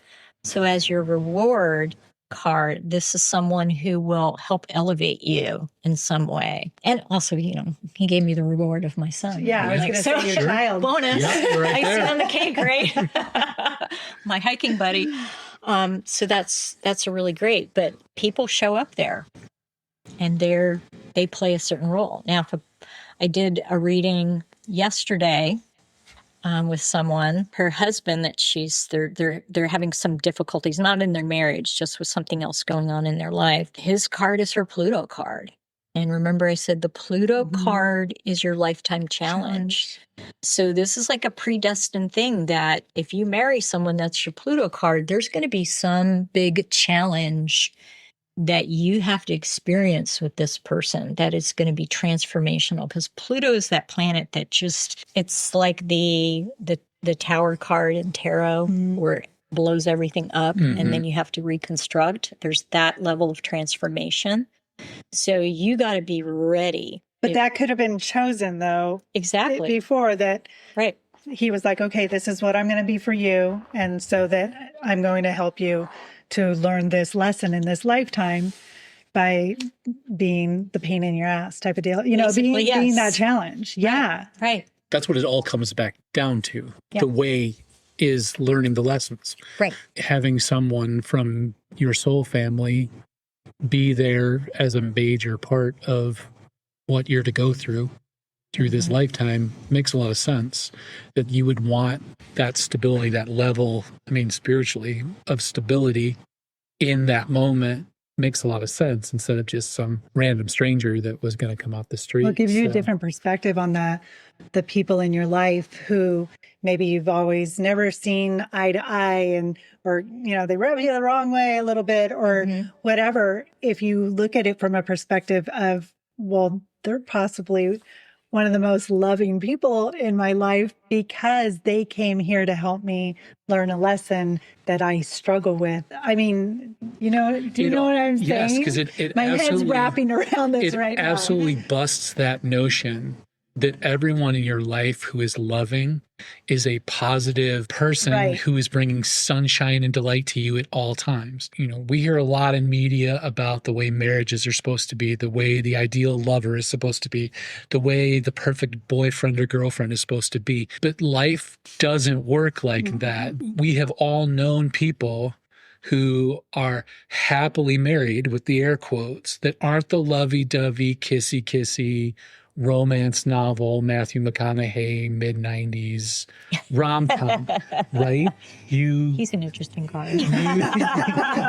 S3: So as your reward card, this is someone who will help elevate you in some way. And also, he gave me the reward of my son.
S1: Yeah, I was going to say your child.
S3: Bonus.
S2: Yeah, right
S3: Icing
S2: there.
S3: on the cake, right? My hiking buddy. So that's a really great. But people show up there, and they play a certain role. Now, I did a reading yesterday with someone, her husband, that they're having some difficulties, not in their marriage, just with something else going on in their life. His card is her Pluto card. And remember, I said the Pluto card is your lifetime challenge. So this is like a predestined thing that if you marry someone that's your Pluto card, there's going to be some big challenge that you have to experience with this person that is going to be transformational, because Pluto is that planet that it's like the tower card in tarot where it blows everything up and then you have to reconstruct. There's that level of transformation. So you got to be ready.
S1: But that could have been chosen, though.
S3: Exactly.
S1: Before that.
S3: Right.
S1: he was like, okay, this is what I'm going to be for you. And so that I'm going to help you to learn this lesson in this lifetime by being the pain in your ass type of deal,
S3: Basically,
S1: being
S3: yes.
S1: that challenge. Yeah.
S3: Right.
S2: That's what it all comes back down to.
S3: Yeah.
S2: The way is learning the lessons.
S3: Right.
S2: Having someone from your soul family be there as a major part of what you're to go through this lifetime makes a lot of sense. That you would want that stability, that level, spiritually, of stability in that moment makes a lot of sense, instead of just some random stranger that was going to come off the street.
S1: Well, it gives you a different perspective on the people in your life who maybe you've always never seen eye to eye, or they rub you the wrong way a little bit, or whatever. If you look at it from a perspective of, well, they're possibly one of the most loving people in my life because they came here to help me learn a lesson that I struggle with. Do you know what I'm saying?
S2: Yes, because it
S1: my head's wrapping around this right now.
S2: It absolutely busts that notion that everyone in your life who is loving is a positive person who is bringing sunshine and delight to you at all times. We hear a lot in media about the way marriages are supposed to be, the way the ideal lover is supposed to be, the way the perfect boyfriend or girlfriend is supposed to be. But life doesn't work like that. We have all known people who are happily married, with the air quotes, that aren't the lovey-dovey, kissy-kissy, romance novel, Matthew McConaughey, mid-90s rom-com, right?
S3: He's an interesting card.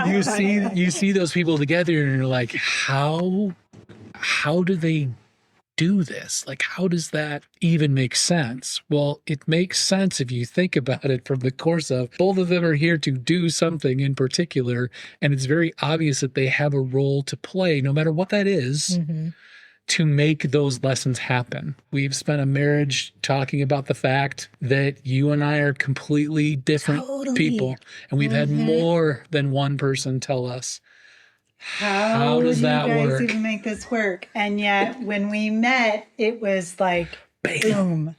S2: you see those people together and you're like, how do they do this? Like, how does that even make sense? Well, it makes sense if you think about it from the course of both of them are here to do something in particular, and it's very obvious that they have a role to play, no matter what that is. To make those lessons happen. We've spent a marriage talking about the fact that you and I are completely different people. And we've had more than one person tell us, how does that work? How do you guys
S1: even make this work? And yet when we met, it was like, boom.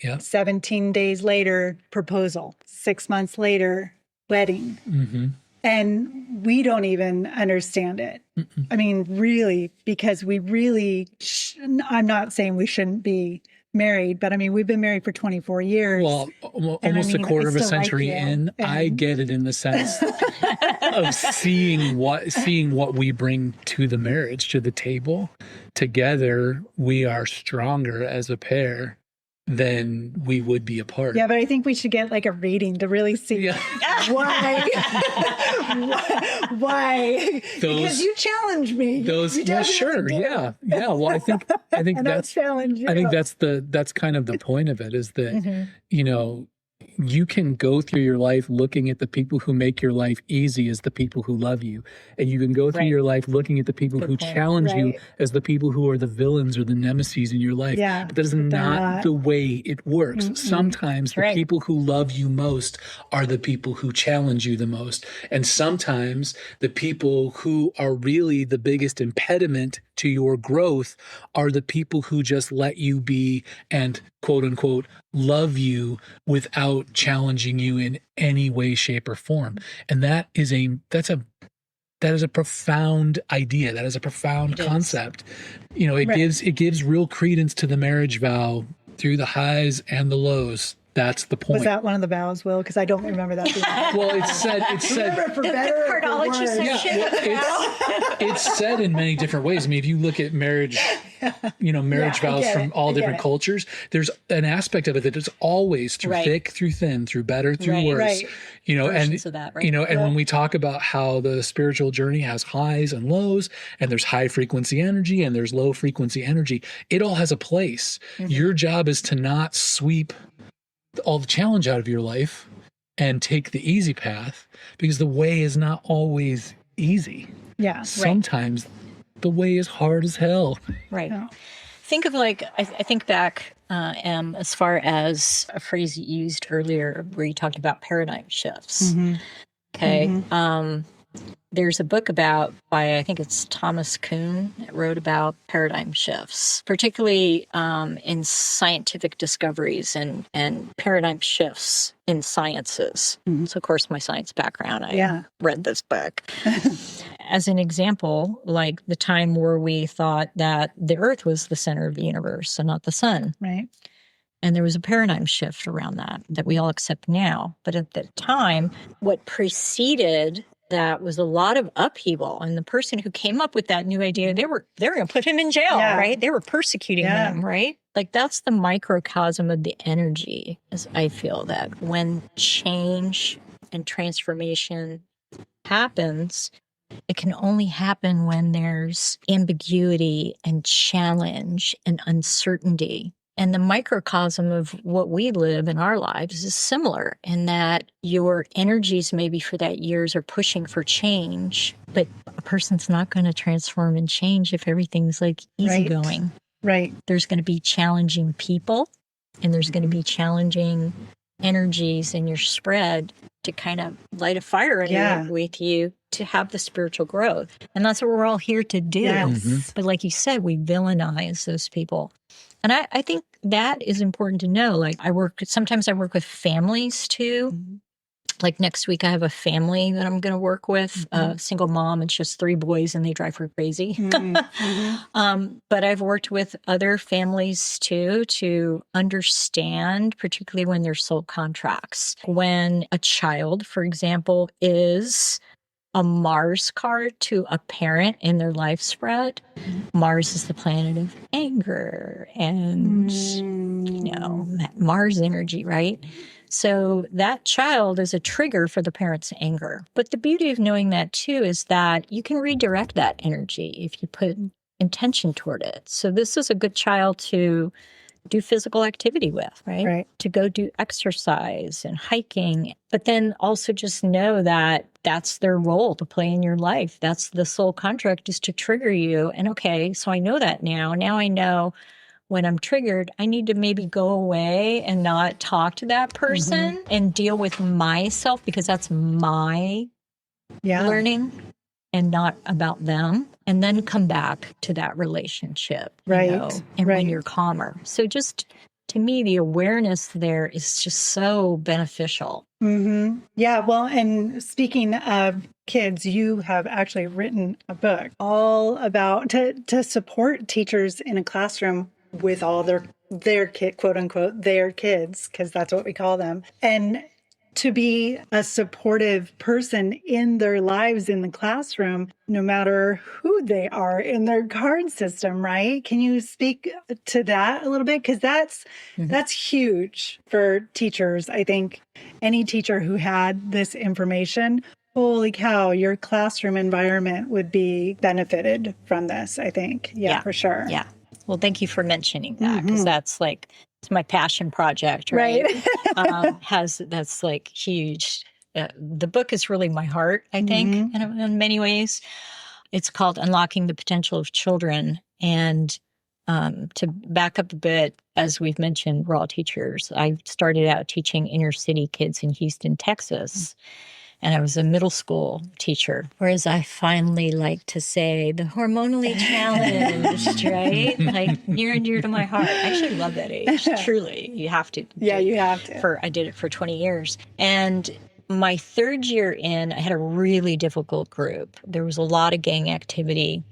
S2: Yep.
S1: 17 days later, proposal. 6 months later, wedding. And we don't even understand it. Really, because we really, I'm not saying we shouldn't be married, but we've been married for 24 years.
S2: Well, almost a quarter of a century in, I get it in the sense of seeing what we bring to the marriage, to the table. Together, we are stronger as a pair than we would be apart.
S1: Yeah, but I think we should get like a reading to really see why. Why? Because you challenge me.
S2: Sure. Yeah. Well, I think that's
S1: challenge.
S2: I think that's kind of the point of it, is that you can go through your life looking at the people who make your life easy as the people who love you. And you can go through your life looking at the people who challenge you as the people who are the villains or the nemesis in your life.
S1: Yeah,
S2: but that is not the way it works. Sometimes the people who love you most are the people who challenge you the most. And sometimes the people who are really the biggest impediment to your growth are the people who just let you be and, quote unquote, love you without challenging you in any way, shape, or form. And that is a profound idea. That is a profound concept. It gives real credence to the marriage vow through the highs and the lows. That's the point.
S1: Was that one of the vows, Will? Because I don't remember that.
S2: Well, it's said
S1: for better
S3: the Cardology section.
S2: It's said in many different ways. If you look at marriage, marriage vows from all different cultures, there's an aspect of it that is always through thick, through thin, through better, through worse.
S3: Versions of that,
S2: and when we talk about how the spiritual journey has highs and lows, and there's high frequency energy and there's low frequency energy, it all has a place. Your job is to not sweep all the challenge out of your life and take the easy path, because the way is not always easy.
S1: Yeah.
S2: Sometimes the way is hard as hell.
S3: Right. Yeah. Think of I think back, as far as a phrase you used earlier where you talked about paradigm shifts. Okay. There's a book by I think it's Thomas Kuhn, that wrote about paradigm shifts, particularly in scientific discoveries and paradigm shifts in sciences.
S1: Mhm.
S3: So, of course, my science background, I read this book. As an example, like the time where we thought that the Earth was the center of the universe and not the sun.
S1: Right.
S3: And there was a paradigm shift around that we all accept now. But at the time, what preceded that was a lot of upheaval. And the person who came up with that new idea, they were going to put him in jail, right? They were persecuting him, right? Like that's the microcosm of the energy, as I feel that when change and transformation happens, it can only happen when there's ambiguity and challenge and uncertainty. And the microcosm of what we live in our lives is similar in that your energies maybe for that years are pushing for change, but a person's not going to transform and change if everything's like easygoing.
S1: Right.
S3: There's going to be challenging people and there's going to be challenging energies in your spread to kind of light a fire with you to have the spiritual growth. And that's what we're all here to do.
S1: Yes.
S3: But like you said, we villainize those people. And I think that is important to know. Like sometimes I work with families too. Mm-hmm. Like next week I have a family that I'm going to work with, a single mom, and she has 3 boys and they drive her crazy. But I've worked with other families too to understand, particularly when there's soul contracts. When a child, for example, is a Mars card to a parent in their life spread. Mars is the planet of anger and, that Mars energy, right? So that child is a trigger for the parent's anger. But the beauty of knowing that too is that you can redirect that energy if you put intention toward it. So this is a good child to do physical activity with, right? To go do exercise and hiking, but then also just know that that's their role to play in your life. That's the soul contract, is to trigger you. And okay, so I know that now. Now I know when I'm triggered, I need to maybe go away and not talk to that person and deal with myself, because that's my learning and not about them. And then come back to that relationship, and when you're calmer. So just, to me, the awareness there is just so beneficial.
S1: Yeah, well, and speaking of kids, you have actually written a book all about to support teachers in a classroom with all their kid, quote unquote, their kids, because that's what we call them. And to be a supportive person in their lives in the classroom, no matter who they are in their card system, right? Can you speak to that a little bit? Because that's huge for teachers. I think any teacher who had this information, holy cow, your classroom environment would be benefited from this, I think. Yeah, for sure.
S3: Yeah. Well, thank you for mentioning that, because that's like, it's my passion project, right? That's like huge. The book is really my heart, I think, in many ways. It's called Unlocking the Potential of Children. And to back up a bit, as we've mentioned, we're all teachers. I started out teaching inner city kids in Houston, Texas. And I was a middle school teacher. Whereas I finally like to say the hormonally challenged, right? Like near and dear to my heart. I actually love that age. Truly. You have to.
S1: Yeah, you have to.
S3: I did it for 20 years. And my 3rd year in, I had a really difficult group. There was a lot of gang activity.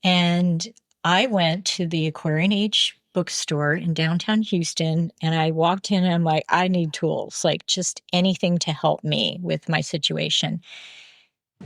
S3: And I went to the Aquarian Age bookstore in downtown Houston, and I walked in and I'm like, I need tools, like just anything to help me with my situation.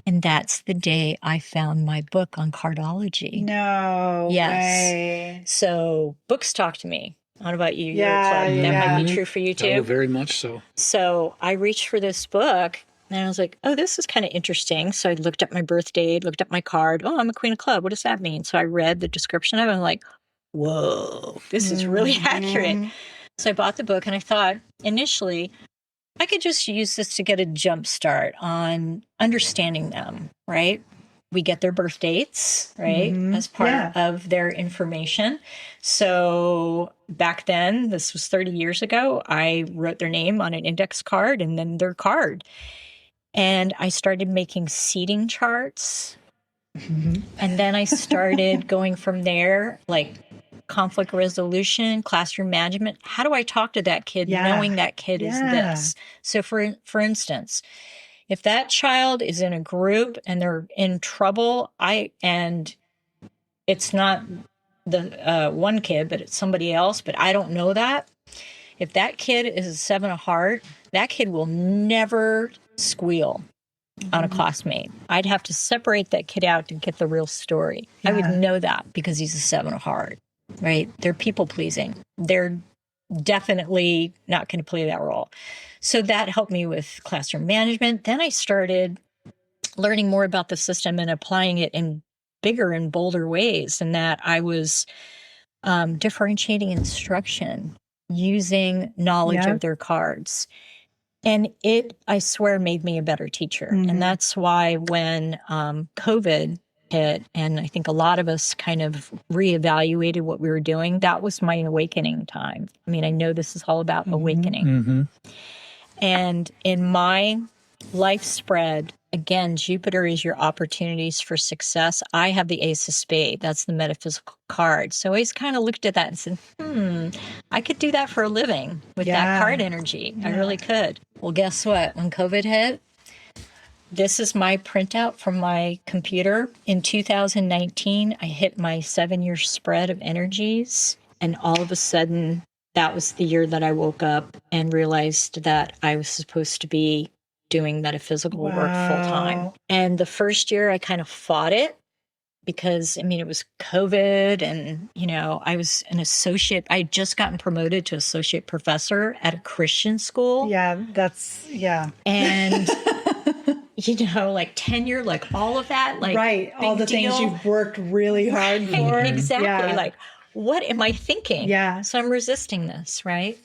S3: And that's the day I found my book on cardology.
S1: No way.
S3: So books talk to me. I don't know about you. You're a club. That might be true for you too.
S2: Oh, very much so.
S3: So I reached for this book and I was like, oh, this is kind of interesting. So I looked up my birth date, looked up my card. Oh, I'm a queen of club. What does that mean? So I read the description of it. I'm like, whoa, this is really accurate. So I bought the book and I thought initially I could just use this to get a jump start on understanding them, right? We get their birth dates, right, as part of their information. So back then, this was 30 years ago, I wrote their name on an index card and then their card. And I started making seating charts. And then I started going from there, like conflict resolution, classroom management. How do I talk to that kid knowing that kid is this? So for instance, if that child is in a group and they're in trouble, and it's not the one kid, but it's somebody else, but I don't know that. If that kid is a 7 of heart, that kid will never squeal on a classmate. I'd have to separate that kid out to get the real story. I would know that because he's a 7 of heart, right? They're people pleasing. They're definitely not going to play that role. So that helped me with classroom management. Then I started learning more about the system and applying it in bigger and bolder ways, and that I was differentiating instruction using knowledge of their cards. And it, I swear, made me a better teacher. And that's why when COVID hit, and I think a lot of us kind of reevaluated what we were doing, that was my awakening time. I mean, I know this is all about awakening. And in my life spread, again, Jupiter is your opportunities for success. I have the Ace of Spades. That's the metaphysical card. So I always kind of looked at that and said, I could do that for a living with that card energy. I really could. Well, guess what? When COVID hit, this is my printout from my computer. In 2019, I hit my 7-year spread of energies. And all of a sudden, that was the year that I woke up and realized that I was supposed to be doing metaphysical work full time. And the first year I kind of fought it because, I mean, it was COVID and, you know, I was an associate. I had just gotten promoted to associate professor at a Christian school. And, you know, like tenure, like all of that, like
S1: all the things you've worked really hard for.
S3: Exactly. Like, what am I thinking? So I'm resisting this, right?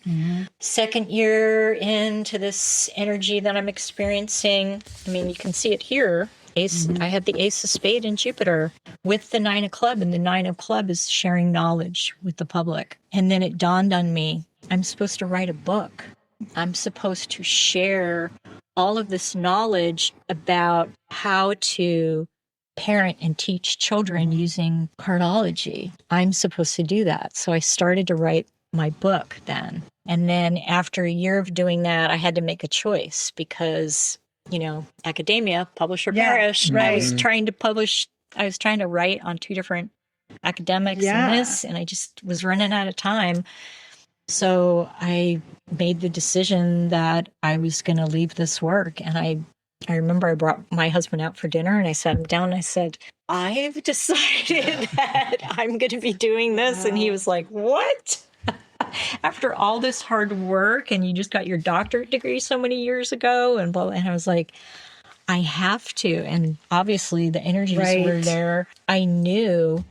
S3: Second year into this energy that I'm experiencing, I mean, you can see it here. I have the Ace of Spades in Jupiter with the 9 of Club, and the 9 of Club is sharing knowledge with the public. And then it dawned on me, I'm supposed to write a book. I'm supposed to share all of this knowledge about how to parent and teach children using Cardology. I'm supposed to do that. So I started to write my book then. And then after a year of doing that, I had to make a choice because, you know, academia, publish or perish. I was trying to write on 2 different academics and this, and I just was running out of time. So I made the decision that I was going to leave this work. And I remember I brought my husband out for dinner and I sat him down and I said, I've decided that I'm going to be doing this. And he was like, what? After all this hard work and you just got your doctorate degree so many years ago and blah, and I was like, I have to. And obviously the energies were there. I knew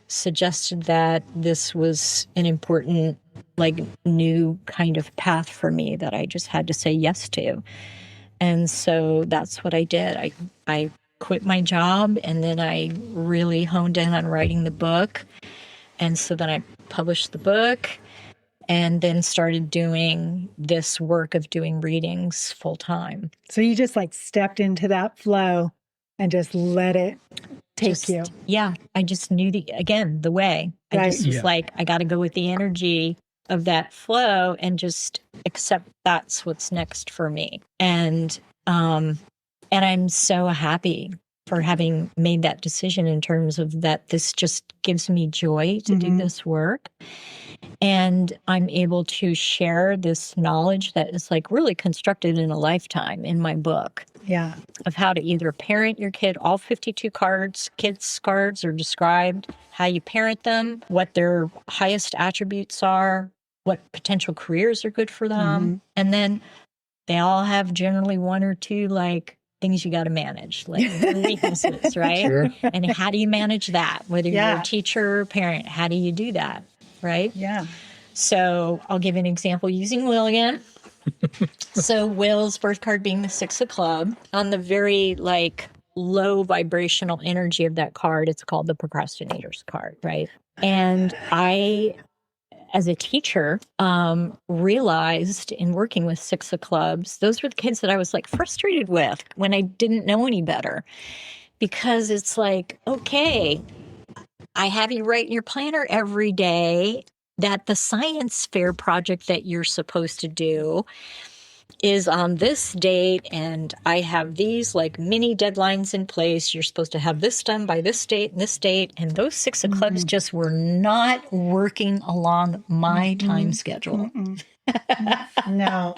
S3: suggested that this was an important, like, new kind of path for me that I just had to say yes to. And so that's what I did. I quit my job and then I really honed in on writing the book. And so then I published the book and then started doing this work of doing readings full time.
S1: So you just like stepped into that flow and just let it take you.
S3: Yeah. I just knew the way. I just was like, I got to go with the energy of that flow and just accept that's what's next for me. And I'm so happy for having made that decision in terms of that this just gives me joy to do this work. And I'm able to share this knowledge that is like really constructed in a lifetime in my book. Of how to either parent your kid. All 52 kids' cards are described, how you parent them, what their highest attributes are, what potential careers are good for them. And then they all have generally 1 or 2 like things you got to manage, like weaknesses, right? And how do you manage that? Whether you're a teacher or parent, how do you do that, right? So I'll give an example using Will again. So Will's birth card being the 6 of Club, on the very like low vibrational energy of that card, it's called the procrastinator's card, right? And I as a teacher, realized in working with Six of Clubs, those were the kids that I was like frustrated with when I didn't know any better. Because it's like, okay, I have you write in your planner every day that the science fair project that you're supposed to do is on this date, and I have these like mini deadlines in place. You're supposed to have this done by this date and this date. And those Six of Clubs just were not working along my time schedule.
S1: No.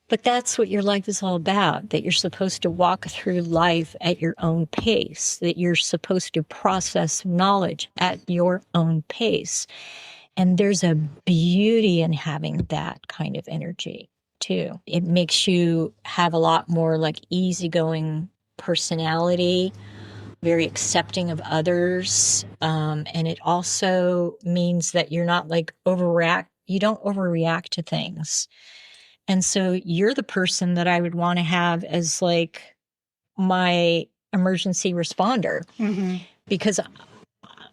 S3: But that's what your life is all about, that you're supposed to walk through life at your own pace, that you're supposed to process knowledge at your own pace. And there's a beauty in having that kind of energy, too. It makes you have a lot more like easygoing personality, very accepting of others. And it also means that you're not like you don't overreact to things. And so you're the person that I would want to have as like my emergency responder. Because,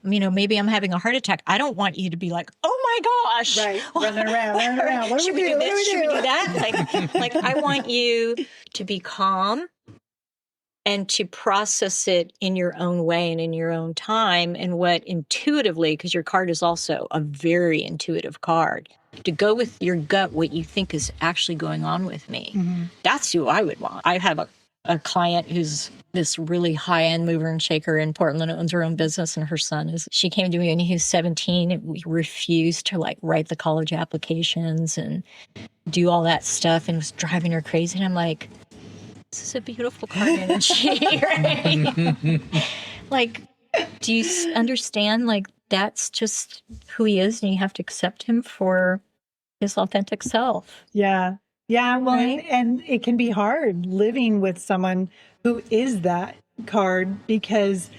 S3: maybe I'm having a heart attack. I don't want you to be like, oh my gosh.
S1: Right. Running around. What
S3: should we do this? Should we do that? Like I want you to be calm and to process it in your own way and in your own time. And what intuitively, because your card is also a very intuitive card, to go with your gut, what you think is actually going on with me. That's who I would want. I have a client who's this really high-end mover and shaker in Portland, owns her own business, and her son she came to me when he was 17, and we refused to like write the college applications and do all that stuff, and was driving her crazy. And I'm like, this is a beautiful card energy, right? Like, do you understand? Like, that's just who he is, and you have to accept him for his authentic self.
S1: Yeah. Yeah. Well,
S3: Right?
S1: and it can be hard living with someone who is that card, because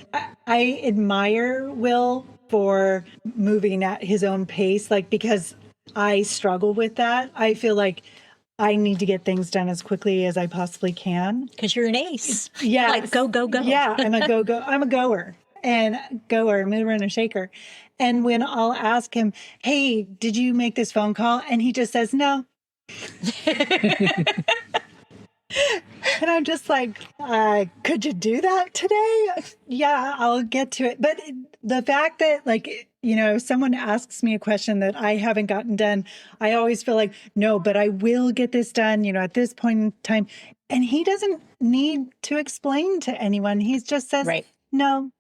S1: I admire Will for moving at his own pace, like, because I struggle with that. I feel like I need to get things done as quickly as I possibly can.
S3: Because you're an ace.
S1: Yeah.
S3: Like, go, go, go.
S1: Yeah. I'm a goer, mover and a shaker. And when I'll ask him, hey, did you make this phone call? And he just says, no. And I'm just like, could you do that today? Yeah, I'll get to it. But the fact that, like, if someone asks me a question that I haven't gotten done, I always feel like, no, but I will get this done, at this point in time. And he doesn't need to explain to anyone. He just says,
S3: Right.
S1: no.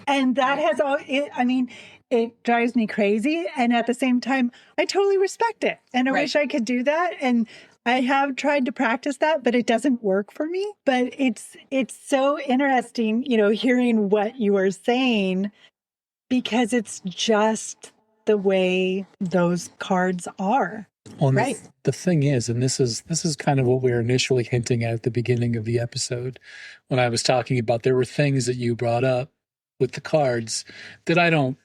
S1: And that has all, it drives me crazy. And at the same time, I totally respect it. And I wish I could do that. And I have tried to practice that, but it doesn't work for me. But it's so interesting, hearing what you are saying, because it's just the way those cards are.
S2: Well,
S1: Right.
S2: the thing is, and this is kind of what we were initially hinting at the beginning of the episode, when I was talking about there were things that you brought up with the cards that I don't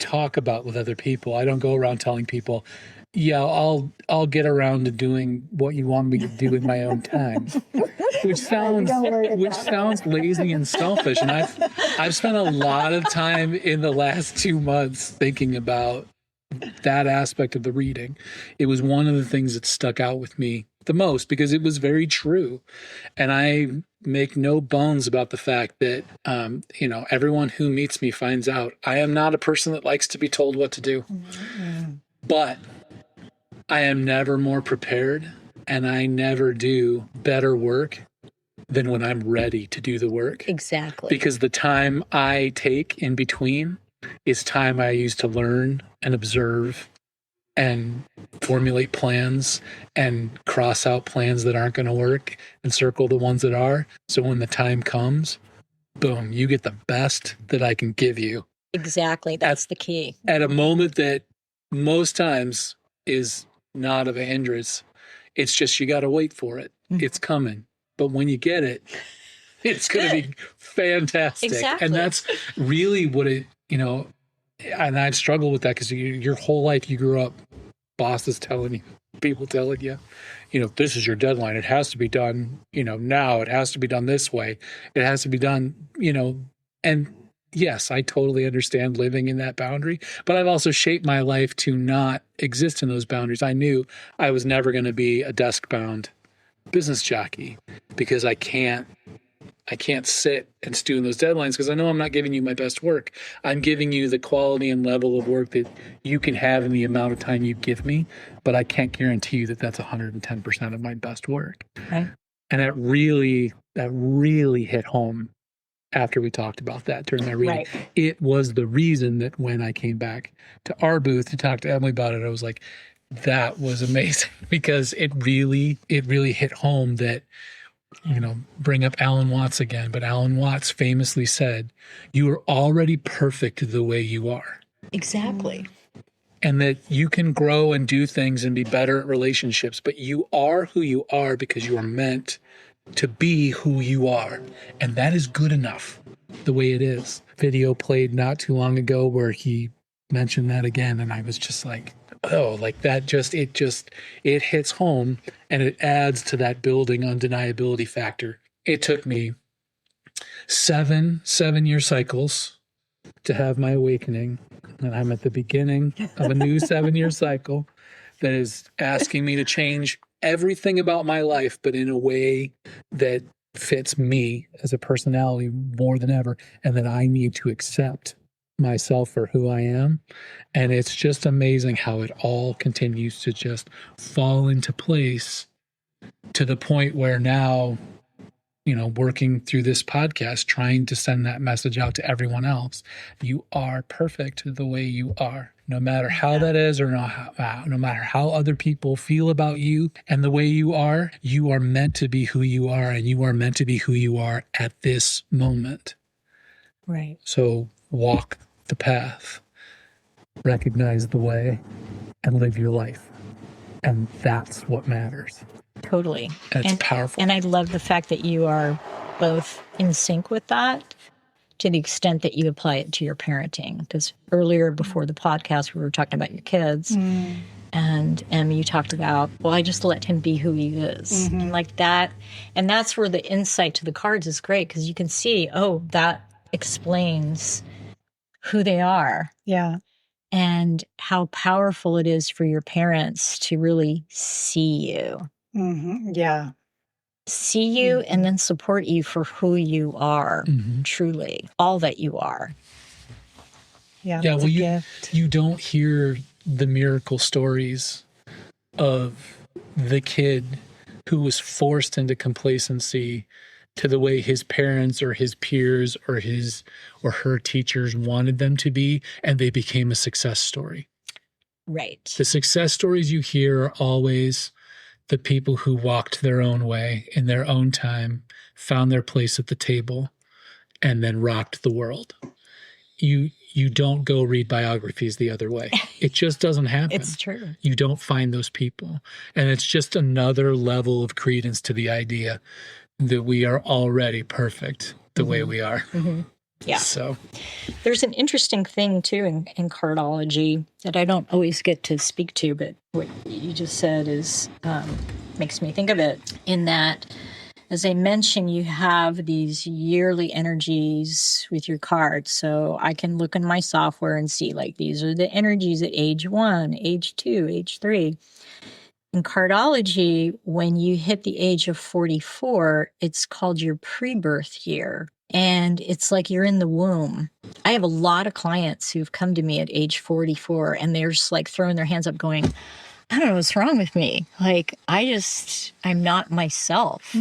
S2: talk about with other people. I don't go around telling people, yeah, I'll get around to doing what you want me to do in my own time, which sounds lazy and selfish. And I've spent a lot of time in the last 2 months thinking about that aspect of the reading. It was one of the things that stuck out with me the most because it was very true. And I make no bones about the fact that, everyone who meets me finds out I am not a person that likes to be told what to do. But I am never more prepared, and I never do better work than when I'm ready to do the work.
S3: Exactly.
S2: Because the time I take in between is time I use to learn and observe and formulate plans and cross out plans that aren't going to work and circle the ones that are. So when the time comes, boom, you get the best that I can give you.
S3: Exactly. That's the key.
S2: At a moment that most times is not of a hindrance. It's just you got to wait for it. It's coming. But when you get it, it's going to be fantastic.
S3: Exactly.
S2: And that's really what it, and I've struggled with that because your whole life you grew up, bosses telling you, people telling you, this is your deadline. It has to be done, now. It has to be done this way. It has to be done, and yes, I totally understand living in that boundary, but I've also shaped my life to not exist in those boundaries. I knew I was never going to be a desk-bound business jockey because I can't sit and stew in those deadlines because I know I'm not giving you my best work. I'm giving you the quality and level of work that you can have in the amount of time you give me, but I can't guarantee you that that's 110% of my best work.
S3: Right.
S2: And that really hit home after we talked about that during my reading.
S3: Right.
S2: It was the reason that when I came back to our booth to talk to Emily about it, I was like, that was amazing because it really hit home that, you know, bring up Alan Watts again, but Alan Watts famously said, you are already perfect the way you are.
S3: Exactly.
S2: And that you can grow and do things and be better at relationships, but you are who you are because you are meant to be who you are. And that is good enough the way it is. Video played not too long ago where he mentioned that again. And I was just like, oh, like that it hits home and it adds to that building undeniability factor. It took me 7-year cycles to have my awakening. And I'm at the beginning of a new 7-year cycle that is asking me to change everything about my life, but in a way that fits me as a personality more than ever, and that I need to accept myself for who I am. And it's just amazing how it all continues to just fall into place to the point where now, you know, working through this podcast, trying to send that message out to everyone else. You are perfect the way you are, no matter how that is or no matter how other people feel about you and the way you are meant to be who you are, and you are meant to be who you are at this moment.
S3: Right.
S2: So walk the path, recognize the way, and live your life. And that's what matters.
S3: Totally.
S2: And it's powerful.
S3: And I love the fact that you are both in sync with that to the extent that you apply it to your parenting. Because earlier, before the podcast, we were talking about your kids. And you talked about, well, I just let him be who he is. And like that. And that's where the insight to the cards is great, because you can see, oh, that explains who they are.
S1: Yeah.
S3: And how powerful it is for your parents to really see you.
S1: Yeah.
S3: See you and then support you for who you are, truly, all that you are.
S1: Yeah.
S2: Yeah, well, you don't hear the miracle stories of the kid who was forced into complacency to the way his parents or his peers or his or her teachers wanted them to be, and they became a success story.
S3: Right.
S2: The success stories you hear are always the people who walked their own way in their own time, found their place at the table, and then rocked the world. You don't go read biographies the other way. It just doesn't happen.
S3: It's true.
S2: You don't find those people. And it's just another level of credence to the idea that we are already perfect the way we are.
S3: Yeah.
S2: So
S3: there's an interesting thing, too, in cardology that I don't always get to speak to, but what you just said is makes me think of it in that, as I mentioned, you have these yearly energies with your cards. So I can look in my software and see, like, these are the energies at age 1, age 2, age 3. In cardology, when you hit the age of 44, it's called your pre-birth year. And it's like you're in the womb. I have a lot of clients who've come to me at age 44, and they're just like throwing their hands up going, I don't know what's wrong with me. Like, I'm not myself.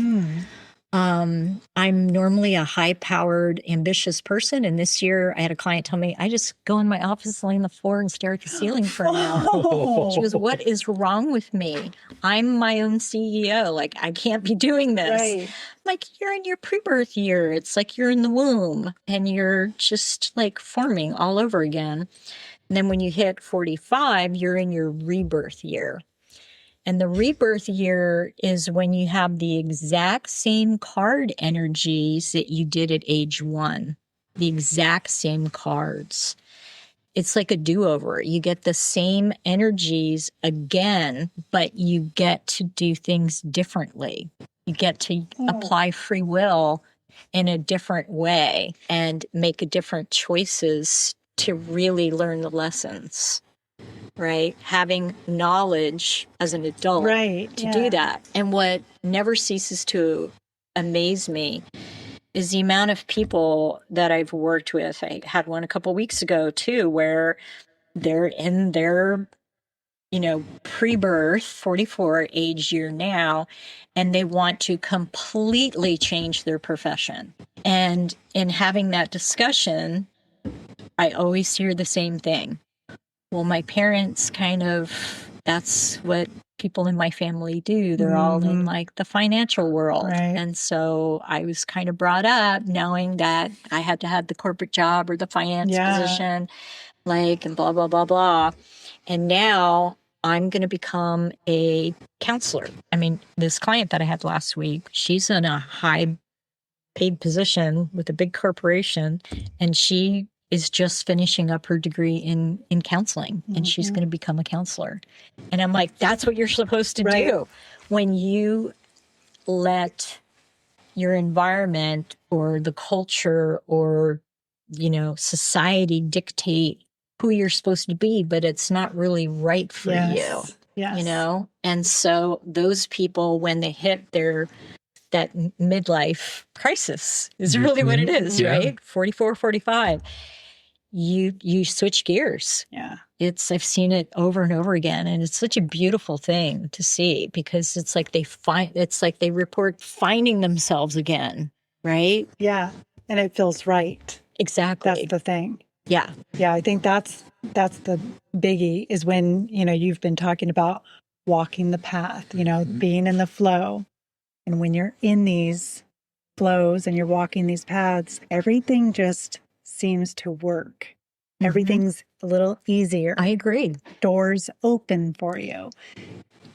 S3: I'm normally a high-powered, ambitious person. And this year I had a client tell me, I just go in my office, lay on the floor and stare at the ceiling for an hour. She goes, what is wrong with me? I'm my own CEO. Like, I can't be doing this.
S1: Right.
S3: Like, you're in your pre-birth year. It's like you're in the womb and you're just like forming all over again. And then when you hit 45, you're in your rebirth year. And the rebirth year is when you have the exact same card energies that you did at age 1, the exact same cards. It's like a do-over. You get the same energies again, but you get to do things differently. You get to apply free will in a different way and make different choices to really learn the lessons, right? Having knowledge as an adult to do that. And what never ceases to amaze me is the amount of people that I've worked with. I had one a couple weeks ago too, where they're in their, pre-birth 44 age year now, and they want to completely change their profession. And in having that discussion, I always hear the same thing. Well, my parents that's what people in my family do. They're all in like the financial world.
S1: Right.
S3: And so I was kind of brought up knowing that I had to have the corporate job or the finance position, and blah, blah, blah, blah. And now I'm going to become a counselor. I mean, this client that I had last week, she's in a high paid position with a big corporation, and she is just finishing up her degree in counseling, and she's going to become a counselor. And I'm like, that's what you're supposed to do. When you let your environment or the culture or, society dictate who you're supposed to be, but it's not really right for you, And so those people, when they hit that midlife crisis is really what it is, right? 44, 45. You switch gears.
S1: Yeah.
S3: I've seen it over and over again. And it's such a beautiful thing to see, because it's like they report finding themselves again. Right.
S1: Yeah. And it feels right.
S3: Exactly.
S1: That's the thing.
S3: Yeah.
S1: Yeah. I think that's the biggie, is when, you've been talking about walking the path, being in the flow. And when you're in these flows and you're walking these paths, everything just seems to work. Everything's a little easier.
S3: I agree.
S1: Doors open for you.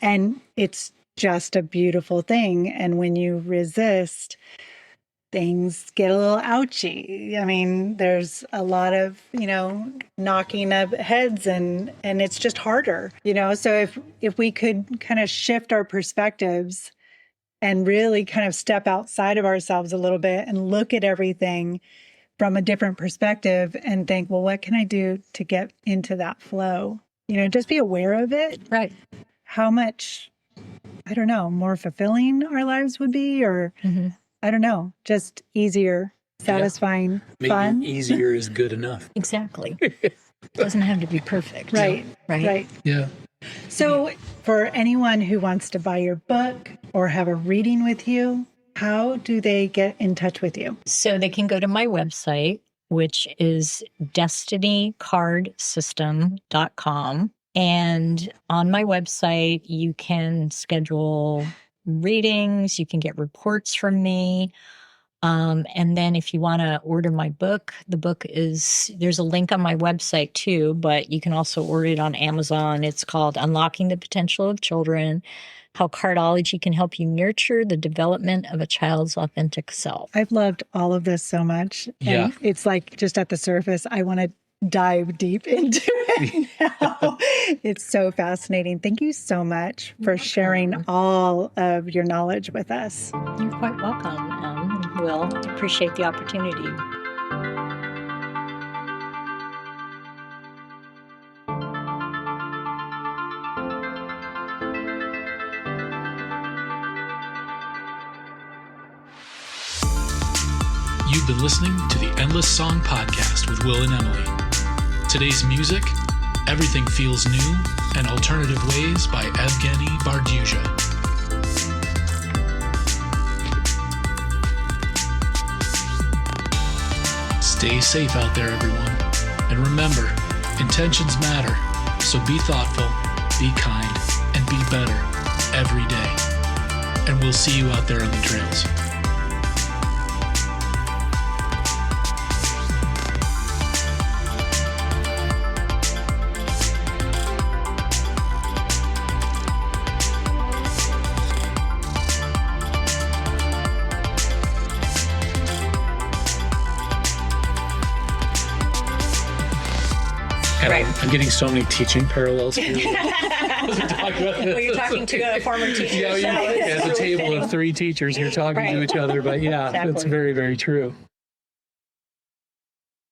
S1: And it's just a beautiful thing. And when you resist, things get a little ouchy. I mean, there's a lot of, knocking of heads, and it's just harder, So if we could kind of shift our perspectives and really kind of step outside of ourselves a little bit and look at everything from a different perspective and think, well, what can I do to get into that flow? Just be aware of it.
S3: Right.
S1: How much, I don't know, more fulfilling our lives would be, or I don't know, just easier, satisfying, fun.
S2: Maybe easier is good enough.
S3: Exactly. It doesn't have to be perfect.
S1: Right.
S2: Yeah.
S1: So for anyone who wants to buy your book or have a reading with you, how do they get in touch with you?
S3: So they can go to my website, which is destinycardsystem.com. And on my website, you can schedule readings, you can get reports from me. And then if you want to order my book, there's a link on my website too, but you can also order it on Amazon. It's called Unlocking the Potential of Children: How Cardology Can Help You Nurture the Development of a Child's Authentic Self.
S1: I've loved all of this so much. And it's like just at the surface, I want to dive deep into it now. It's so fascinating. Thank you so much for sharing all of your knowledge with us.
S3: You're quite welcome, Will. Appreciate the opportunity.
S2: You've been listening to the Endless Song Podcast with Will and Emily. Today's music, Everything Feels New, and Alternative Ways by Evgeny Bardyuzha. Stay safe out there, everyone. And remember, intentions matter, so be thoughtful, be kind, and be better every day. And we'll see you out there on the trails. And
S3: Right.
S2: I'm getting so many teaching parallels here.
S3: Well, you're talking to a former teacher.
S2: Yeah,
S3: so
S2: yeah.
S3: it's
S2: As a
S3: really
S2: table
S3: fitting.
S2: of three teachers here talking
S3: Right.
S2: to each other. But yeah,
S3: Exactly.
S2: it's very, very true.